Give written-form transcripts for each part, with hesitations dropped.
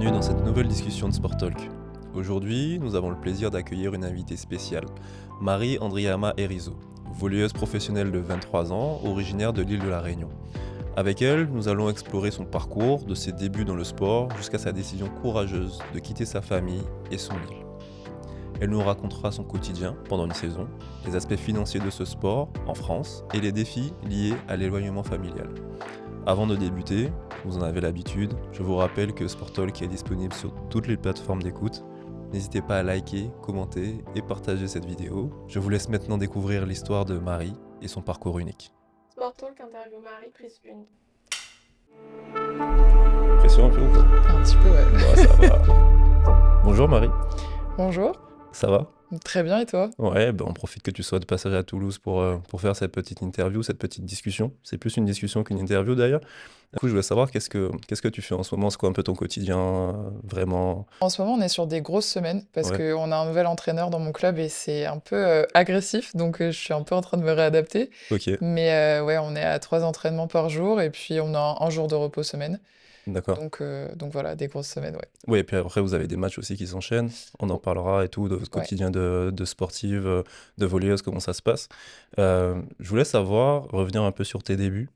bienvenue dans cette nouvelle discussion de Sport Talk. Aujourd'hui, nous avons le plaisir d'accueillir une invitée spéciale, Marie Andriama Erizo, volleyeuse professionnelle de 23 ans, originaire de l'île de la Réunion. Avec elle, nous allons explorer son parcours, de ses débuts dans le sport jusqu'à sa décision courageuse de quitter sa famille et son île. Elle nous racontera son quotidien pendant une saison, les aspects financiers de ce sport en France et les défis liés à l'éloignement familial. Avant de débuter, vous en avez l'habitude, je vous rappelle que Sport Talk est disponible sur toutes les plateformes d'écoute. N'hésitez pas à liker, commenter et partager cette vidéo. Je vous laisse maintenant découvrir l'histoire de Marie et son parcours unique. Sport Talk interview Marie, prise 1. Pression un peu ou pas? Un petit peu, ouais. Ouais, ça va. Bonjour Marie, Bonjour, ça va? très bien et toi? Ouais, on profite que tu sois de passage à Toulouse pour faire cette petite interview, cette petite discussion. C'est plus une discussion qu'une interview d'ailleurs. Du coup, je voulais savoir qu'est-ce que tu fais en ce moment? C'est quoi un peu ton quotidien vraiment? En ce moment, on est sur des grosses semaines parce Ouais, qu'on a un nouvel entraîneur dans mon club et c'est un peu agressif, donc je suis un peu en train de me réadapter. ok, Mais ouais, on est à 3 entraînements par jour et puis on a un jour de repos semaine. d'accord. Donc voilà, des grosses semaines, ouais. Oui, et puis après, vous avez des matchs aussi qui s'enchaînent. On en O- parlera et tout, de votre Ouais. quotidien de sportive, de volleyeuse, comment ça se passe. Je voulais savoir, revenir un peu sur tes débuts,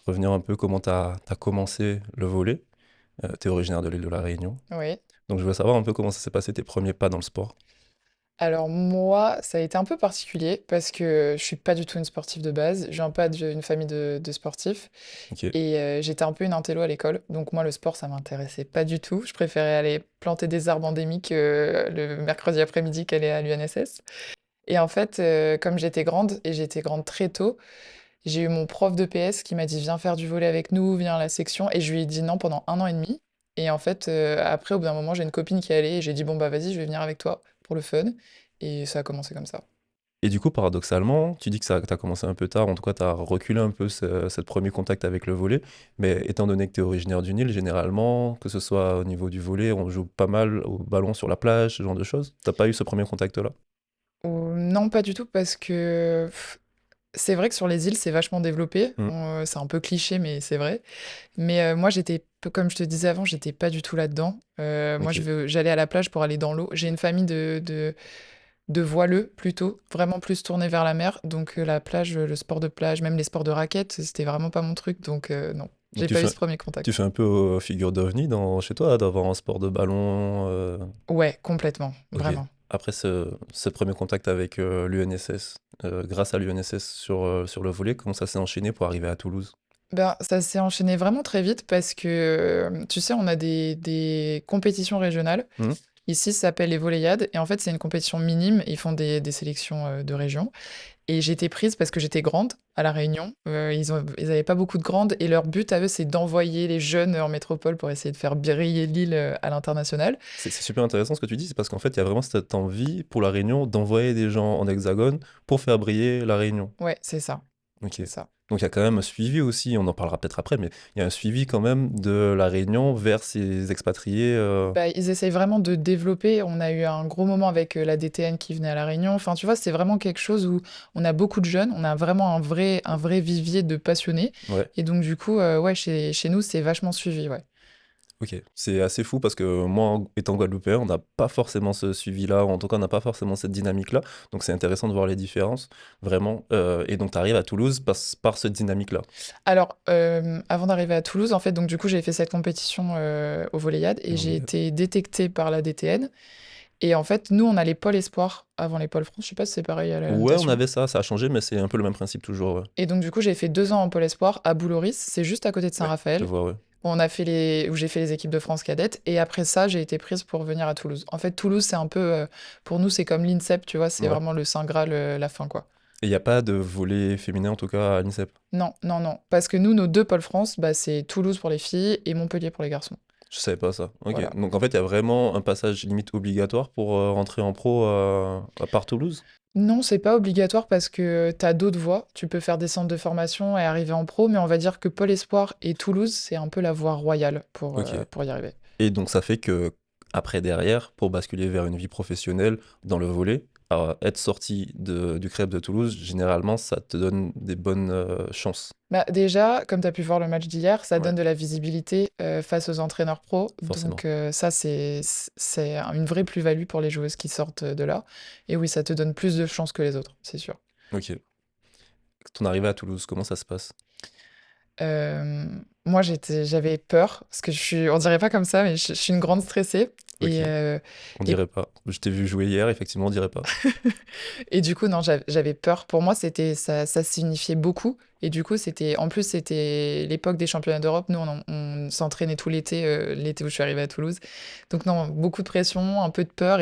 revenir un peu comment tu as commencé le volley. Tu es originaire de l'île de la Réunion. Oui. Donc, je voulais savoir un peu comment ça s'est passé tes premiers pas dans le sport. Alors moi, ça a été un peu particulier parce que je suis pas du tout une sportive de base. Je viens pas d'une famille de sportifs. Ok, Et j'étais un peu une intello à l'école, donc moi le sport ça m'intéressait pas du tout. Je préférais aller planter des arbres endémiques le mercredi après-midi qu'aller à l'UNSS. Et en fait, comme j'étais grande et j'étais grande très tôt, j'ai eu mon prof de PS qui m'a dit viens faire du volley avec nous, viens à la section, et je lui ai dit non pendant 1 an et demi. Et en fait, après au bout d'un moment j'ai une copine qui est allée et j'ai dit bon bah vas-y je vais venir avec toi pour le fun. Et ça a commencé comme ça. et du coup, paradoxalement, tu dis que ça, tu as commencé un peu tard, en tout cas, tu as reculé un peu ce premier contact avec le volley. Mais étant donné que tu es originaire du Nil, généralement, que ce soit au niveau du volley, on joue pas mal au ballon sur la plage, ce genre de choses. T'as pas eu ce premier contact-là? Non, pas du tout, parce que c'est vrai que sur les îles, c'est vachement développé. Hmm, C'est un peu cliché, mais c'est vrai. Mais moi, comme je te disais avant, j'étais pas du tout là-dedans. Moi, ok. j'allais à la plage pour aller dans l'eau. J'ai une famille de voileux plutôt, vraiment plus tournée vers la mer. Donc la plage, le sport de plage, même les sports de raquettes, c'était vraiment pas mon truc. Donc non, Donc j'ai tu pas eu fais, ce premier tu contact. fais un peu figure d'ovni chez toi, d'avoir un sport de ballon. Ouais, complètement, Ok. vraiment. Après ce premier contact avec l'UNSS, grâce à l'UNSS sur le volley, comment ça s'est enchaîné pour arriver à Toulouse? Ben, ça s'est enchaîné vraiment très vite parce que, tu sais, on a des compétitions régionales. Hmm, Ici, ça s'appelle les Volleyades et en fait, c'est une compétition minime. Ils font des sélections, de régions et j'ai été prise parce que j'étais grande à La Réunion. Ils avaient pas beaucoup de grandes et leur but à eux, c'est d'envoyer les jeunes en métropole pour essayer de faire briller l'île, à l'international. c'est super intéressant ce que tu dis, c'est parce qu'en fait, il y a vraiment cette envie pour la Réunion d'envoyer des gens en hexagone pour faire briller la Réunion. Ouais, c'est ça, Ok. c'est ça. Donc il y a quand même un suivi aussi, on en parlera peut-être après, mais il y a un suivi quand même de la Réunion vers ces expatriés. Bah, ils essayent vraiment de développer. On a eu un gros moment avec la DTN qui venait à La Réunion. Enfin, tu vois, c'est vraiment quelque chose où on a beaucoup de jeunes. On a vraiment un vrai vivier de passionnés. Ouais. Et donc, du coup, ouais, chez nous, c'est vachement suivi, ouais. Ok, c'est assez fou parce que moi, étant Guadeloupéen, on n'a pas forcément ce suivi-là, ou en tout cas, on n'a pas forcément cette dynamique-là. Donc, c'est intéressant de voir les différences, vraiment. Et donc, tu arrives à Toulouse par cette dynamique-là. Alors, avant d'arriver à Toulouse, en fait, donc du coup, j'ai fait cette compétition au Volleyade et j'ai L'Oléade. été détectée par la DTN. Et en fait, nous, on a les pôles espoirs avant les pôles France. Je sais pas si c'est pareil à la Ouais, on natation. avait ça, ça a changé, mais c'est un peu le même principe toujours. Ouais, Et donc, du coup, j'ai fait 2 ans en pôle espoir à Bouloris. C'est juste à côté de ouais, je Saint-Raphaël. vois, ouais. Où j'ai fait les équipes de France cadettes. Et après ça, j'ai été prise pour venir à Toulouse. En fait, Toulouse, c'est un peu, pour nous, c'est comme l'INSEP, tu vois, c'est Ouais. vraiment le Saint Graal, la fin, quoi. Et il n'y a pas de volet féminin, en tout cas, à l'INSEP. Non, non, non. Parce que nous, nos deux pôles France, bah, c'est Toulouse pour les filles et Montpellier pour les garçons. Je savais pas ça. Ok. Voilà. Donc, en fait, il y a vraiment un passage limite obligatoire pour rentrer en pro à part Toulouse. Non, c'est pas obligatoire parce que tu as d'autres voies. Tu peux faire des centres de formation et arriver en pro, mais on va dire que Pôle Espoir et Toulouse, c'est un peu la voie royale Ok. pour y arriver. Et donc, ça fait que, après, derrière, pour basculer vers une vie professionnelle dans le volley, Alors, être sorti du Crêpes de Toulouse, généralement, ça te donne des bonnes chances. Bah, déjà, comme tu as pu voir le match d'hier, ça Ouais, donne de la visibilité face aux entraîneurs pros. forcément. Donc ça, c'est une vraie plus-value pour les joueuses qui sortent de là. Et oui, ça te donne plus de chances que les autres, c'est sûr. Ok. Ton arrivée à Toulouse, comment ça se passe? Moi, j'avais peur, parce que on dirait pas comme ça, mais je suis une grande stressée. Ok. Et, euh, On et dirait pas. Je t'ai vu jouer hier, effectivement, on dirait pas. Et du coup, non, j'avais peur. Pour moi, ça signifiait beaucoup. Et du coup, en plus, c'était l'époque des championnats d'Europe. Nous, on s'entraînait tout l'été, l'été où je suis arrivée à Toulouse. Donc, non, beaucoup de pression, un peu de peur.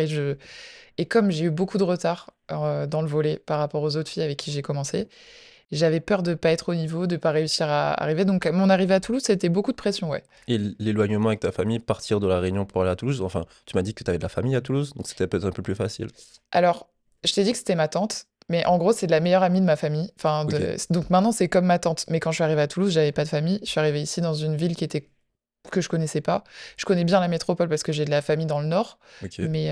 Et comme j'ai eu beaucoup de retard, dans le volley par rapport aux autres filles avec qui j'ai commencé, j'avais peur de pas être au niveau, de pas réussir à arriver. Donc, mon arrivée à Toulouse, c'était beaucoup de pression, ouais. Et l'éloignement avec ta famille, partir de La Réunion pour aller à Toulouse, enfin, tu m'as dit que tu avais de la famille à Toulouse, donc c'était peut-être un peu plus facile. Alors, je t'ai dit que c'était ma tante, mais en gros, c'est de la meilleure amie de ma famille. Enfin, Ok, donc maintenant, c'est comme ma tante. Mais quand je suis arrivée à Toulouse, j'avais pas de famille. Je suis arrivée ici dans une ville que je connaissais pas. Je connais bien la métropole parce que j'ai de la famille dans le nord, ok. mais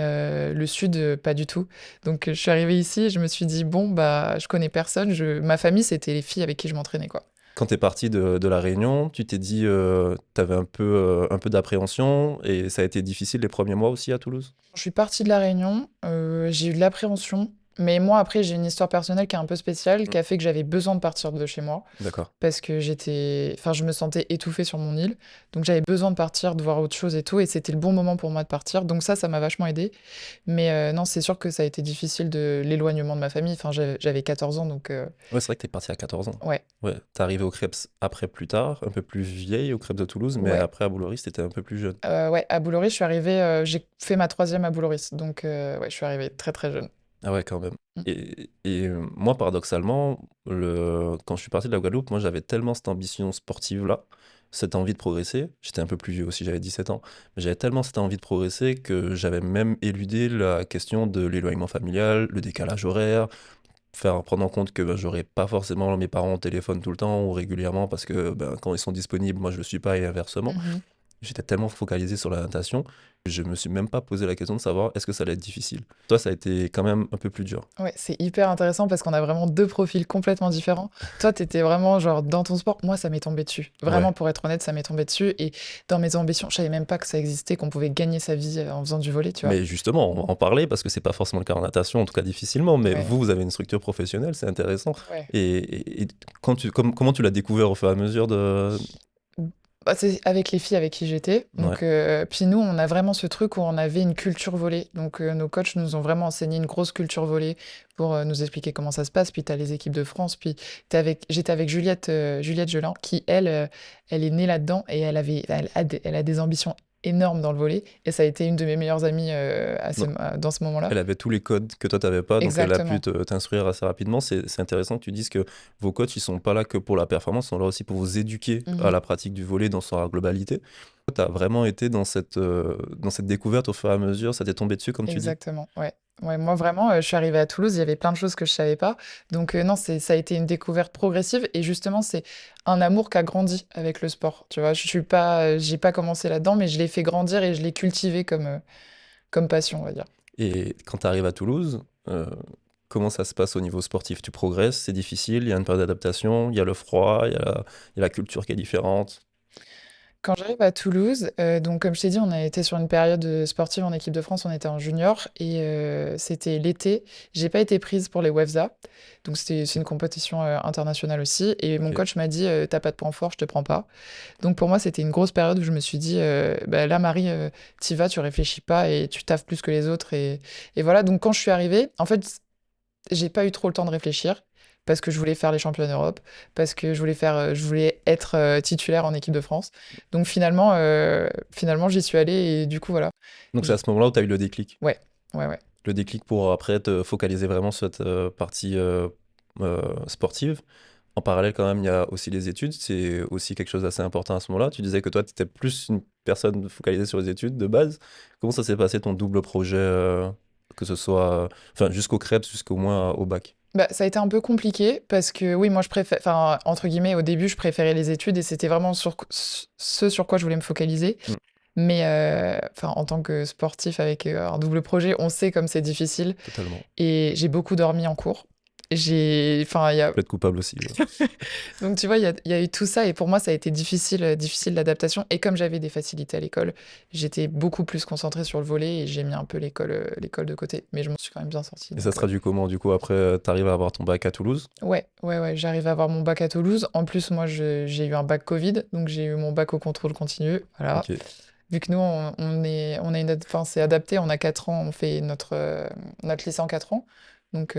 le sud, pas du tout. Donc, je suis arrivée ici et je me suis dit, bon, bah, je connais personne. Ma famille, c'était les filles avec qui je m'entraînais, quoi. Quand t'es parti de La Réunion, tu t'es dit, t'avais un peu d'appréhension, et ça a été difficile les premiers mois aussi à Toulouse? Je suis partie de La Réunion, j'ai eu de l'appréhension, mais moi, après, j'ai une histoire personnelle qui est un peu spéciale, Mm. qui a fait que j'avais besoin de partir de chez moi. D'accord. Parce que enfin, je me sentais étouffée sur mon île. Donc j'avais besoin de partir, de voir autre chose et tout. Et c'était le bon moment pour moi de partir. Donc ça m'a vachement aidée. Mais non, c'est sûr que ça a été difficile de l'éloignement de ma famille. Enfin, j'avais 14 ans, donc Ouais, c'est vrai que t'es parti à 14 ans. ouais, Ouais, t'es arrivé au Crêpes après plus tard, un peu plus vieille au Crêpes de Toulouse, mais ouais. après à Bouloris, t'étais un peu plus jeune. Ouais, à Bouloris, je suis arrivée, j'ai fait ma troisième à Bouloris. Donc ouais, je suis arrivée très très jeune. Ah ouais, quand même. Mm. Et moi, paradoxalement, quand je suis parti de la Guadeloupe, moi j'avais tellement cette ambition sportive-là, cette envie de progresser. J'étais un peu plus vieux aussi, j'avais 17 ans. Mais j'avais tellement cette envie de progresser que j'avais même éludé la question de l'éloignement familial, le décalage horaire, faire prendre en compte que ben, j'aurais pas forcément mes parents au téléphone tout le temps ou régulièrement parce que ben, quand ils sont disponibles, moi je le suis pas et inversement. Mhm. J'étais tellement focalisé sur la natation, je me suis même pas posé la question de savoir est-ce que ça allait être difficile. Toi, ça a été quand même un peu plus dur. Ouais, c'est hyper intéressant parce qu'on a vraiment deux profils complètement différents. Toi, t'étais vraiment genre dans ton sport. Moi, ça m'est tombé dessus. Vraiment, Ouais. pour être honnête, ça m'est tombé dessus. Et dans mes ambitions, je savais même pas que ça existait, qu'on pouvait gagner sa vie en faisant du volley, tu vois. Mais justement, on va en parler parce que c'est pas forcément le cas en natation, en tout cas difficilement. Mais Ouais, vous avez une structure professionnelle, c'est intéressant. ouais. Et comment tu l'as découvert au fur et à mesure de. Bah, c'est avec les filles avec qui j'étais. Ouais, Donc, puis nous, on a vraiment ce truc où on avait une culture volley. Donc, nos coachs nous ont vraiment enseigné une grosse culture volley pour nous expliquer comment ça se passe. Puis, tu as les équipes de France. Puis, j'étais avec Juliette Gelin, qui, elle est née là-dedans et elle a des ambitions énormes dans le volley. Et ça a été une de mes meilleures amies donc dans ce moment-là. elle avait tous les codes que toi t'avais pas, donc elle a pu Exactement. t'instruire assez rapidement. C'est intéressant que tu dises que vos coachs, ils sont pas là que pour la performance, ils sont là aussi pour vous éduquer à Mhm. la pratique du volley dans sa globalité. Tu as vraiment été dans cette découverte au fur et à mesure, ça t'est tombé dessus, comme tu dis. Exactement, ouais. Ouais, moi vraiment, je suis arrivée à Toulouse, il y avait plein de choses que je savais pas. Donc non, ça a été une découverte progressive et justement, c'est un amour qui a grandi avec le sport. Tu vois, je suis pas, j'ai pas commencé là-dedans, mais je l'ai fait grandir et je l'ai cultivé comme passion, on va dire. Et quand tu arrives à Toulouse, comment ça se passe au niveau sportif? Tu progresses, c'est difficile, il y a une période d'adaptation, il y a le froid, il y a la culture qui est différente. Quand j'arrive à Toulouse, donc comme je t'ai dit, on a été sur une période, sportive en équipe de France, on était en junior et c'était l'été. J'ai pas été prise pour les WEFSA, donc c'est une compétition, internationale aussi et mon Ok. coach m'a dit: «Tu pas de points forts, je te prends pas». Donc pour moi, c'était une grosse période où je me suis dit: «Bah, là Marie, tu vas, tu réfléchis pas et tu taffes plus que les autres» et voilà. Donc quand je suis arrivée, en fait, j'ai pas eu trop le temps de réfléchir parce que je voulais faire les championnats d'Europe, parce que je voulais être, titulaire en équipe de France. Donc finalement j'y suis allée et du coup voilà. Donc c'est à J'ai ce moment-là où tu as eu le déclic. Ouais, ouais, ouais. Le déclic pour après te focaliser vraiment sur cette partie sportive. En parallèle, quand même, il y a aussi les études. C'est aussi quelque chose d'assez important à ce moment-là. Tu disais que toi, tu étais plus une personne focalisée sur les études de base. Comment ça s'est passé ton double projet, que ce soit, enfin, jusqu'au CREPS, jusqu'au moins au bac? Bah, ça a été un peu compliqué parce que oui, moi je préfère, entre guillemets, au début, je préférais les études et c'était vraiment ce sur quoi je voulais me focaliser. Mm. Mais enfin, en tant que sportif avec un double projet, on sait comme c'est difficile. Totalement. Et j'ai beaucoup dormi en cours. Enfin, il y Tu a peux être coupable aussi. Ouais. donc tu vois, il y a eu tout ça et pour moi, ça a été difficile, difficile l'adaptation et comme j'avais des facilités à l'école, j'étais beaucoup plus concentrée sur le volley et j'ai mis un peu l'école de côté. Mais je m'en suis quand même bien sortie Et ça se donc traduit comment du coup après t'arrives à avoir ton bac à Toulouse? ouais, ouais, ouais, j'arrive à avoir mon bac à Toulouse. En plus, moi, j'ai eu un bac Covid, donc j'ai eu mon bac au contrôle continu, voilà. Ok. Vu que nous, on a enfin, c'est adapté, on a 4 ans, on fait notre lycée en 4 ans. Donc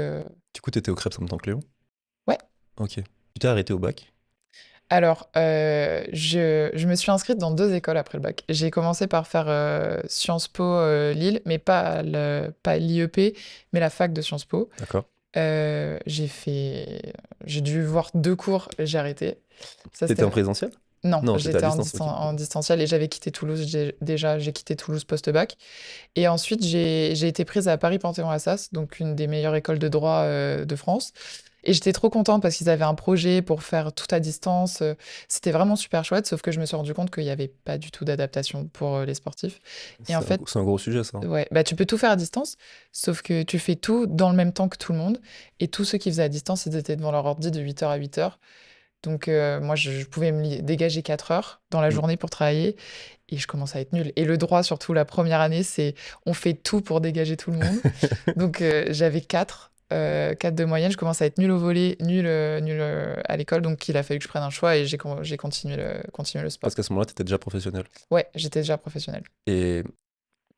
Du coup, t'étais au Crêpes en même temps que Léo? ouais. Ok. Tu t'es arrêté au bac? Alors, je me suis inscrite dans 2 écoles après le bac. J'ai commencé par faire, Sciences Po, Lille, mais pas l'IEP, mais la fac de Sciences Po. D'accord. J'ai dû voir 2 cours, j'ai arrêté. Ça, T'étais en c'était présentiel? non, Non, t'étais à j'étais distance. Ok. en distanciel et j'avais quitté Toulouse. J'ai quitté Toulouse post-bac et ensuite j'ai été prise à Paris Panthéon-Assas, donc une des meilleures écoles de droit, de France et j'étais trop contente parce qu'ils avaient un projet pour faire tout à distance, c'était vraiment super chouette, sauf que je me suis rendu compte qu'il y avait pas du tout d'adaptation pour, les sportifs et en fait C'est un gros sujet ça. Hein. ouais, bah, tu peux tout faire à distance, sauf que tu fais tout dans le même temps que tout le monde et tous ceux qui faisaient à distance, ils étaient devant leur ordi de 8 heures à 8 heures. Donc moi, je pouvais dégager 4 heures dans la Mm. journée pour travailler et je commence à être nulle. Et le droit, surtout la première année, c'est on fait tout pour dégager tout le monde. Donc j'avais 4, 4 de moyenne. Je commence à être nulle au volley, nulle à l'école. Donc il a fallu que je prenne un choix et j'ai continué le sport. Parce qu'à ce moment-là, t'étais déjà professionnel. Ouais, j'étais déjà professionnelle. Et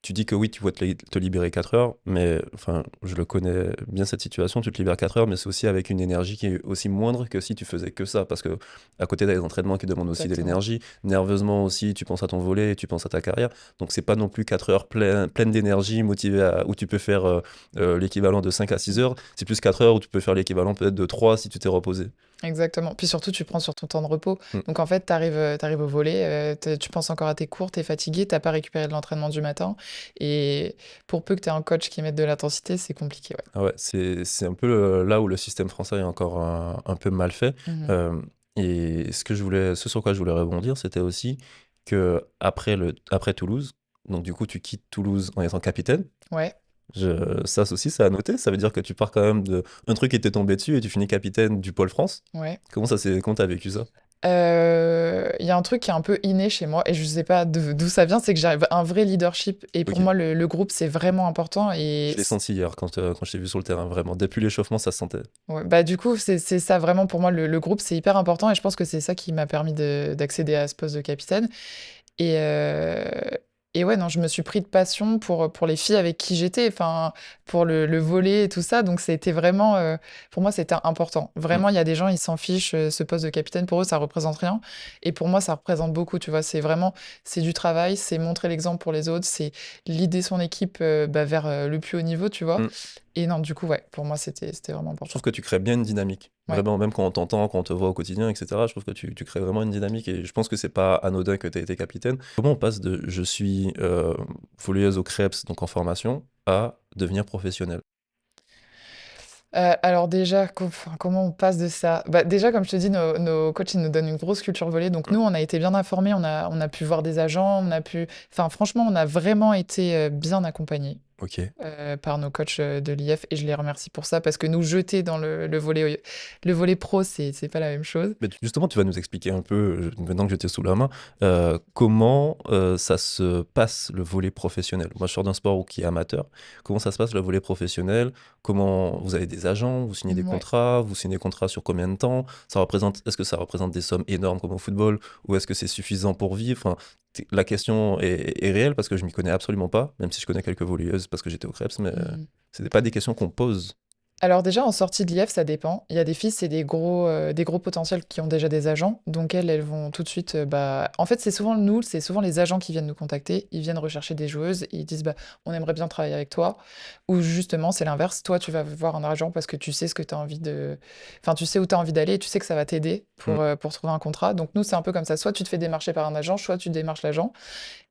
tu dis que oui, tu vas te libérer 4 heures, mais enfin, je le connais bien cette situation, tu te libères 4 heures, mais c'est aussi avec une énergie qui est aussi moindre que si tu faisais que ça, parce que à côté, t'as les entraînements qui demandent aussi de Exactement. l'énergie, nerveusement aussi, tu penses à ton volet, tu penses à ta carrière, donc c'est pas non plus 4 heures pleines d'énergie, motivées où tu peux faire l'équivalent de 5 à 6 heures, c'est plus 4 heures où tu peux faire l'équivalent peut-être de 3 si tu t'es reposé. Exactement. Puis surtout, tu prends sur ton temps de repos. Mm. Donc en fait, tu arrives au volley, tu penses encore à tes cours, tu es fatigué, t'as pas récupéré de l'entraînement du matin. Et pour peu que tu aies un coach qui mette de l'intensité, c'est compliqué, ouais. Ah ouais, c'est un peu là où le système français est encore un peu mal fait. Mhm. Euh, et ce sur quoi je voulais rebondir, c'était aussi que après Toulouse, donc du coup tu quittes Toulouse en étant capitaine. Ouais, Ça aussi, ça a noté. Ça veut dire que tu pars quand même de un truc qui t'est tombé dessus et tu finis capitaine du pôle France. ouais. Comment t'as vécu ça? Il y a un truc qui est un peu inné chez moi et je sais pas d'où ça vient, c'est que j'arrive un vrai leadership et pour Ok. moi le groupe c'est vraiment important et Je l'ai senti hier quand je t'ai vu sur le terrain, vraiment. Depuis l'échauffement, ça se sentait. ouais, bah du coup c'est ça vraiment pour moi le groupe c'est hyper important et je pense que c'est ça qui m'a permis d'accéder à ce poste de capitaine. Et, euh, et ouais, non, je me suis pris de passion pour les filles avec qui j'étais, enfin, pour le volley et tout ça. Donc, c'était vraiment, pour moi, c'était important. Mm. Vraiment, il y a des gens, ils s'en fichent, ce poste de capitaine, pour eux, ça représente rien. Et pour moi, ça représente beaucoup, tu vois. C'est du travail, c'est montrer l'exemple pour les autres, c'est l'idée son équipe bah, vers le plus haut niveau, tu vois. Mm. Et non, du coup, ouais, pour moi, c'était vraiment Je important. trouve que tu crées bien une dynamique. Ouais. Vraiment, même quand on t'entend, quand on te voit au quotidien, etc., je trouve que tu crées vraiment une dynamique et je pense que c'est pas anodin que tu aies été capitaine. Comment on passe de je suis volleyeuse au Crêpes, donc en formation, à devenir professionnel? Alors déjà, enfin, comment on passe de ça? Bah, déjà, comme je te dis, nos coachs, ils nous donnent une grosse culture volley. Donc Mm. nous, on a été bien informés, on a pu voir des agents, Enfin, franchement, on a vraiment été bien accompagnés Ok. par nos coachs de l'IF et je les remercie pour ça parce que nous jeter dans le volley pro, c'est pas la même chose. Mais justement, tu vas nous expliquer un peu, maintenant que j'étais sous la main, comment ça se passe le volley professionnel. Moi, je sors d'un sport qui est amateur. Comment ça se passe le volley professionnel? Comment vous avez des agents, Ouais. vous signez des contrats sur combien de temps? Est-ce que ça représente des sommes énormes comme au football ou est-ce que c'est suffisant pour vivre? Enfin, la question est réelle parce que je m'y connais absolument pas, même si je connais quelques volleyeuses parce que j'étais au Crêpes, mais Mhm. c'est pas des questions qu'on pose. Alors déjà, en sortie de l'IF, ça dépend. Il y a des filles, c'est des gros potentiels qui ont déjà des agents. Donc elles vont tout de suite, bah... En fait, c'est souvent les agents qui viennent nous contacter. Ils viennent rechercher des joueuses et ils disent, bah, on aimerait bien travailler avec toi. Ou justement, c'est l'inverse. Toi, tu vas voir un agent parce que tu sais ce que tu as envie de... Enfin, tu sais où tu as envie d'aller et tu sais que ça va t'aider Mm. pour trouver un contrat. Donc nous, c'est un peu comme ça. Soit tu te fais démarcher par un agent, soit tu démarches l'agent.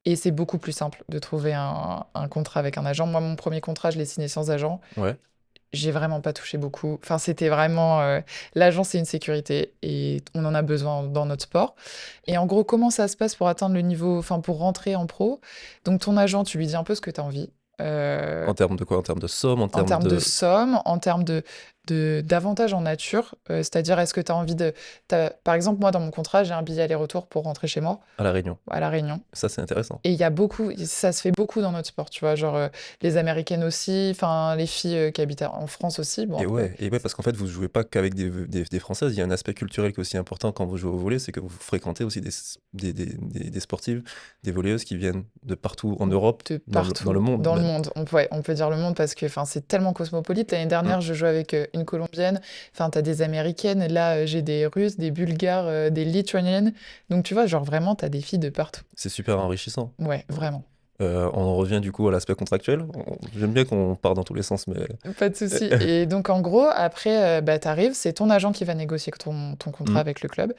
Et c'est beaucoup plus simple de trouver un contrat avec un agent. Moi, mon premier contrat, je l'ai signé sans agent. Ouais. j'ai vraiment pas touché beaucoup. Enfin, c'était vraiment, l'agent, c'est une sécurité et on en a besoin dans notre sport. Et en gros, comment ça se passe pour atteindre le niveau, enfin, pour rentrer en pro? Donc ton agent, tu lui dis un peu ce que tu as envie. En termes de quoi? En termes de somme, en En termes termes de de... somme, en termes d'avantages en nature, c'est-à-dire est-ce que tu as envie de par exemple, moi, dans mon contrat, j'ai un billet aller-retour pour rentrer chez moi, à La Réunion. à La Réunion. Ça, c'est intéressant. Et il y a beaucoup, ça se fait beaucoup dans notre sport, tu vois, genre les Américaines aussi, enfin les filles qui habitent en France aussi, bon après, Et ouais, parce qu'en fait, vous jouez pas qu'avec des Françaises. Il y a un aspect culturel qui est aussi important quand vous jouez au volley, c'est que vous fréquentez aussi des sportives, des volleyeuses qui viennent de partout en Europe, de dans le partout monde dans le même. monde, on peut dire le monde parce que enfin c'est tellement cosmopolite. L'année Mm. dernière, je jouais avec une Colombienne, enfin t'as des Américaines, là j'ai des Russes, des Bulgares, des Lituaniennes, donc tu vois, genre vraiment t'as des filles de partout. C'est super enrichissant. Ouais, vraiment. On en revient du coup à l'aspect contractuel. J'aime bien qu'on part dans tous les sens, mais... Pas de souci. Et donc, en gros, après, bah, t'arrives, c'est ton agent qui va négocier ton contrat Mm. avec le club.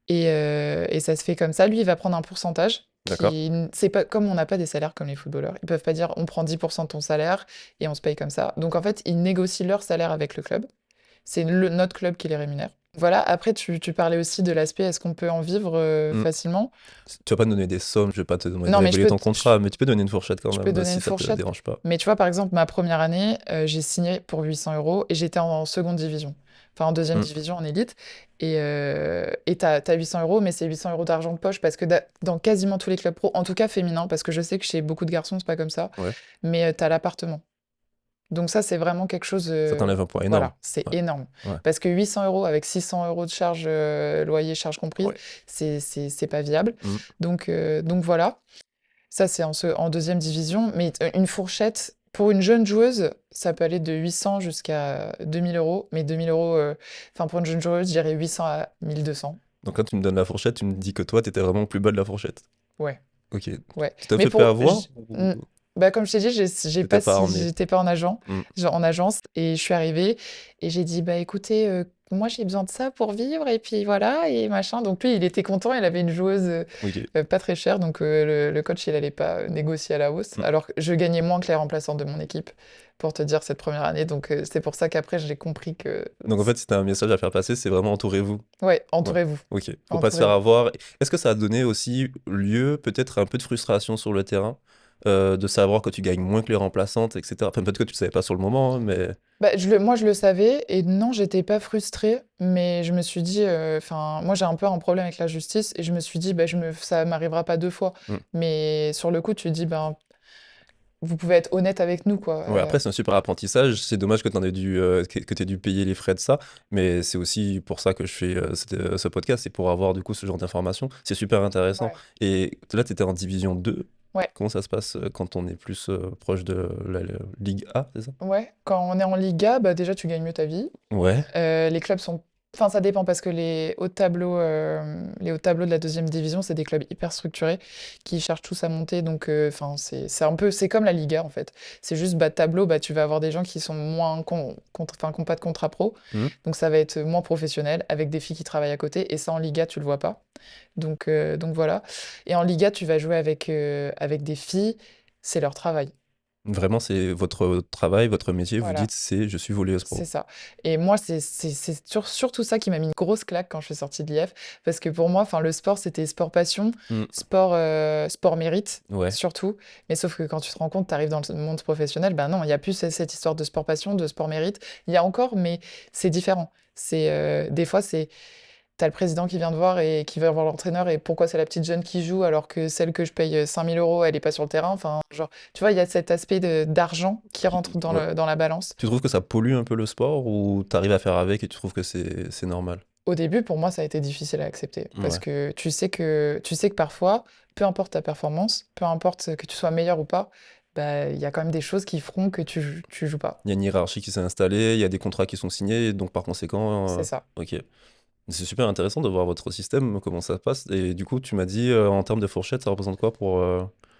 Et ça se fait comme ça. Lui, il va prendre un pourcentage D'accord. c'est pas comme on n'a pas des salaires comme les footballeurs. Ils peuvent pas dire on prend 10% de ton salaire et on se paye comme ça. Donc, en fait, ils négocient leur salaire avec le club. C'est notre club qui les rémunère. Voilà. Après, tu parlais aussi de l'aspect est-ce qu'on peut en vivre Mm. facilement? Tu vas pas me donner des sommes, je vais pas te demander Non, mais d'évaluer ton contrat, mais tu peux donner une fourchette quand je peux même, donner si une ça te fourchette. dérange pas. Mais tu vois, par exemple, ma première année, j'ai signé pour 800 euros et j'étais en seconde division. Enfin, en deuxième Mm. division, en élite. Et t'as 800 euros, mais c'est 800 euros d'argent de poche parce que dans quasiment tous les clubs pro, en tout cas féminins, parce que je sais que chez beaucoup de garçons, c'est pas comme ça, Ouais. mais t'as l'appartement. Donc ça, c'est vraiment quelque chose, Ça t'enlève un poids énorme. voilà, c'est Ouais. énorme. Ouais. Parce que 800 euros avec 600 euros de charges, loyer, charges comprises, Ouais. c'est pas viable. Mm. Donc voilà. Ça, c'est en deuxième division. Mais une fourchette, pour une jeune joueuse, ça peut aller de 800 jusqu'à 2000 euros. Mais 2000 euros, enfin, pour une jeune joueuse, je dirais 800 à 1200. Donc quand tu me donnes la fourchette, tu me dis que toi, t'étais vraiment au plus bas de la fourchette. Ouais, Ok. ouais. Tu t'es Mais fait pour. avoir Mm, ou bah, comme je t'ai dit, j'ai t'étais pas, pas armé? j'étais pas en agent, Mm. genre en agence. Et je suis arrivée et j'ai dit, bah écoutez, moi j'ai besoin de ça pour vivre. Et puis voilà, et machin. Donc lui, il était content. Il avait une joueuse Ok. pas très chère. Donc le coach, il allait pas négocier à la hausse. Mm. Alors que je gagnais moins que les remplaçants de mon équipe, pour te dire, cette première année. Donc c'est pour ça qu'après, j'ai compris que. Donc en fait, si t'as un message à faire passer, c'est vraiment entourez-vous. Ouais, Ouais. entourez-vous. Ok. Faut pas se faire Entourez-vous. avoir. Est-ce que ça a donné aussi lieu, peut-être, à un peu de frustration sur le terrain, de savoir que tu gagnes moins que les remplaçantes, etc. Enfin, peut-être que tu le savais pas sur le moment, hein, mais Bah, moi, je le savais et non, j'étais pas frustrée, mais je me suis dit, enfin, moi, j'ai un peu un problème avec la justice et je me suis dit, bah, ça m'arrivera pas deux fois. mm. Mais sur le coup, tu te dis, ben, vous pouvez être honnête avec nous, quoi. Ouais, après, c'est un super apprentissage. C'est dommage que t'aies dû payer les frais de ça, mais c'est aussi pour ça que je fais ce podcast, c'est pour avoir du coup ce genre d'informations. C'est super intéressant. Ouais. Et là, tu étais en division 2. Ouais, Comment ça se passe quand on est plus proche de la Ligue A, c'est ça? ouais. Quand on est en Liga, bah, déjà, tu gagnes mieux ta vie. Ouais. Les clubs sont. Enfin, ça dépend parce que les hauts tableaux de la deuxième division, c'est des clubs hyper structurés qui cherchent tous à monter. Donc, enfin, c'est un peu, c'est comme la Liga en fait. C'est juste bas de tableau, bah, tu vas avoir des gens qui sont moins, enfin, qui n'ont pas de contrat pro. Mm. Donc, ça va être moins professionnel avec des filles qui travaillent à côté. Et ça, en Liga, tu le vois pas. Donc voilà. Et en Liga, tu vas jouer avec des filles, c'est leur travail. Vraiment, c'est votre travail, votre métier. Vous Voilà. dites, c'est je suis volleyeuse C'est pro. ça. Et moi, c'est surtout ça qui m'a mis une grosse claque quand je suis sortie de l'IF. Parce que pour moi, enfin, le sport, c'était sport passion, Mm. sport mérite, Ouais. surtout. Mais sauf que quand tu te rends compte, tu arrives dans le monde professionnel, ben non, il n'y a plus cette histoire de sport passion, de sport mérite. Il y a encore, mais c'est différent. Des fois, t'as le président qui vient te voir et qui va voir l'entraîneur et pourquoi c'est la petite jeune qui joue alors que celle que je paye 5000 euros, elle est pas sur le terrain. Enfin, genre, tu vois, il y a cet aspect d'argent qui rentre Ouais. dans la balance. Tu trouves que ça pollue un peu le sport ou t'arrives à faire avec et tu trouves que c'est normal? Au début, pour moi, ça a été difficile à accepter parce Ouais. que tu sais que parfois, peu importe ta performance, peu importe que tu sois meilleur ou pas, bah, il y a quand même des choses qui feront que tu joues pas. Il y a une hiérarchie qui s'est installée, il y a des contrats qui sont signés, donc par conséquent, C'est ça. ok. C'est super intéressant de voir votre système, comment ça se passe. Et du coup, tu m'as dit, en termes de fourchette, ça représente quoi pour...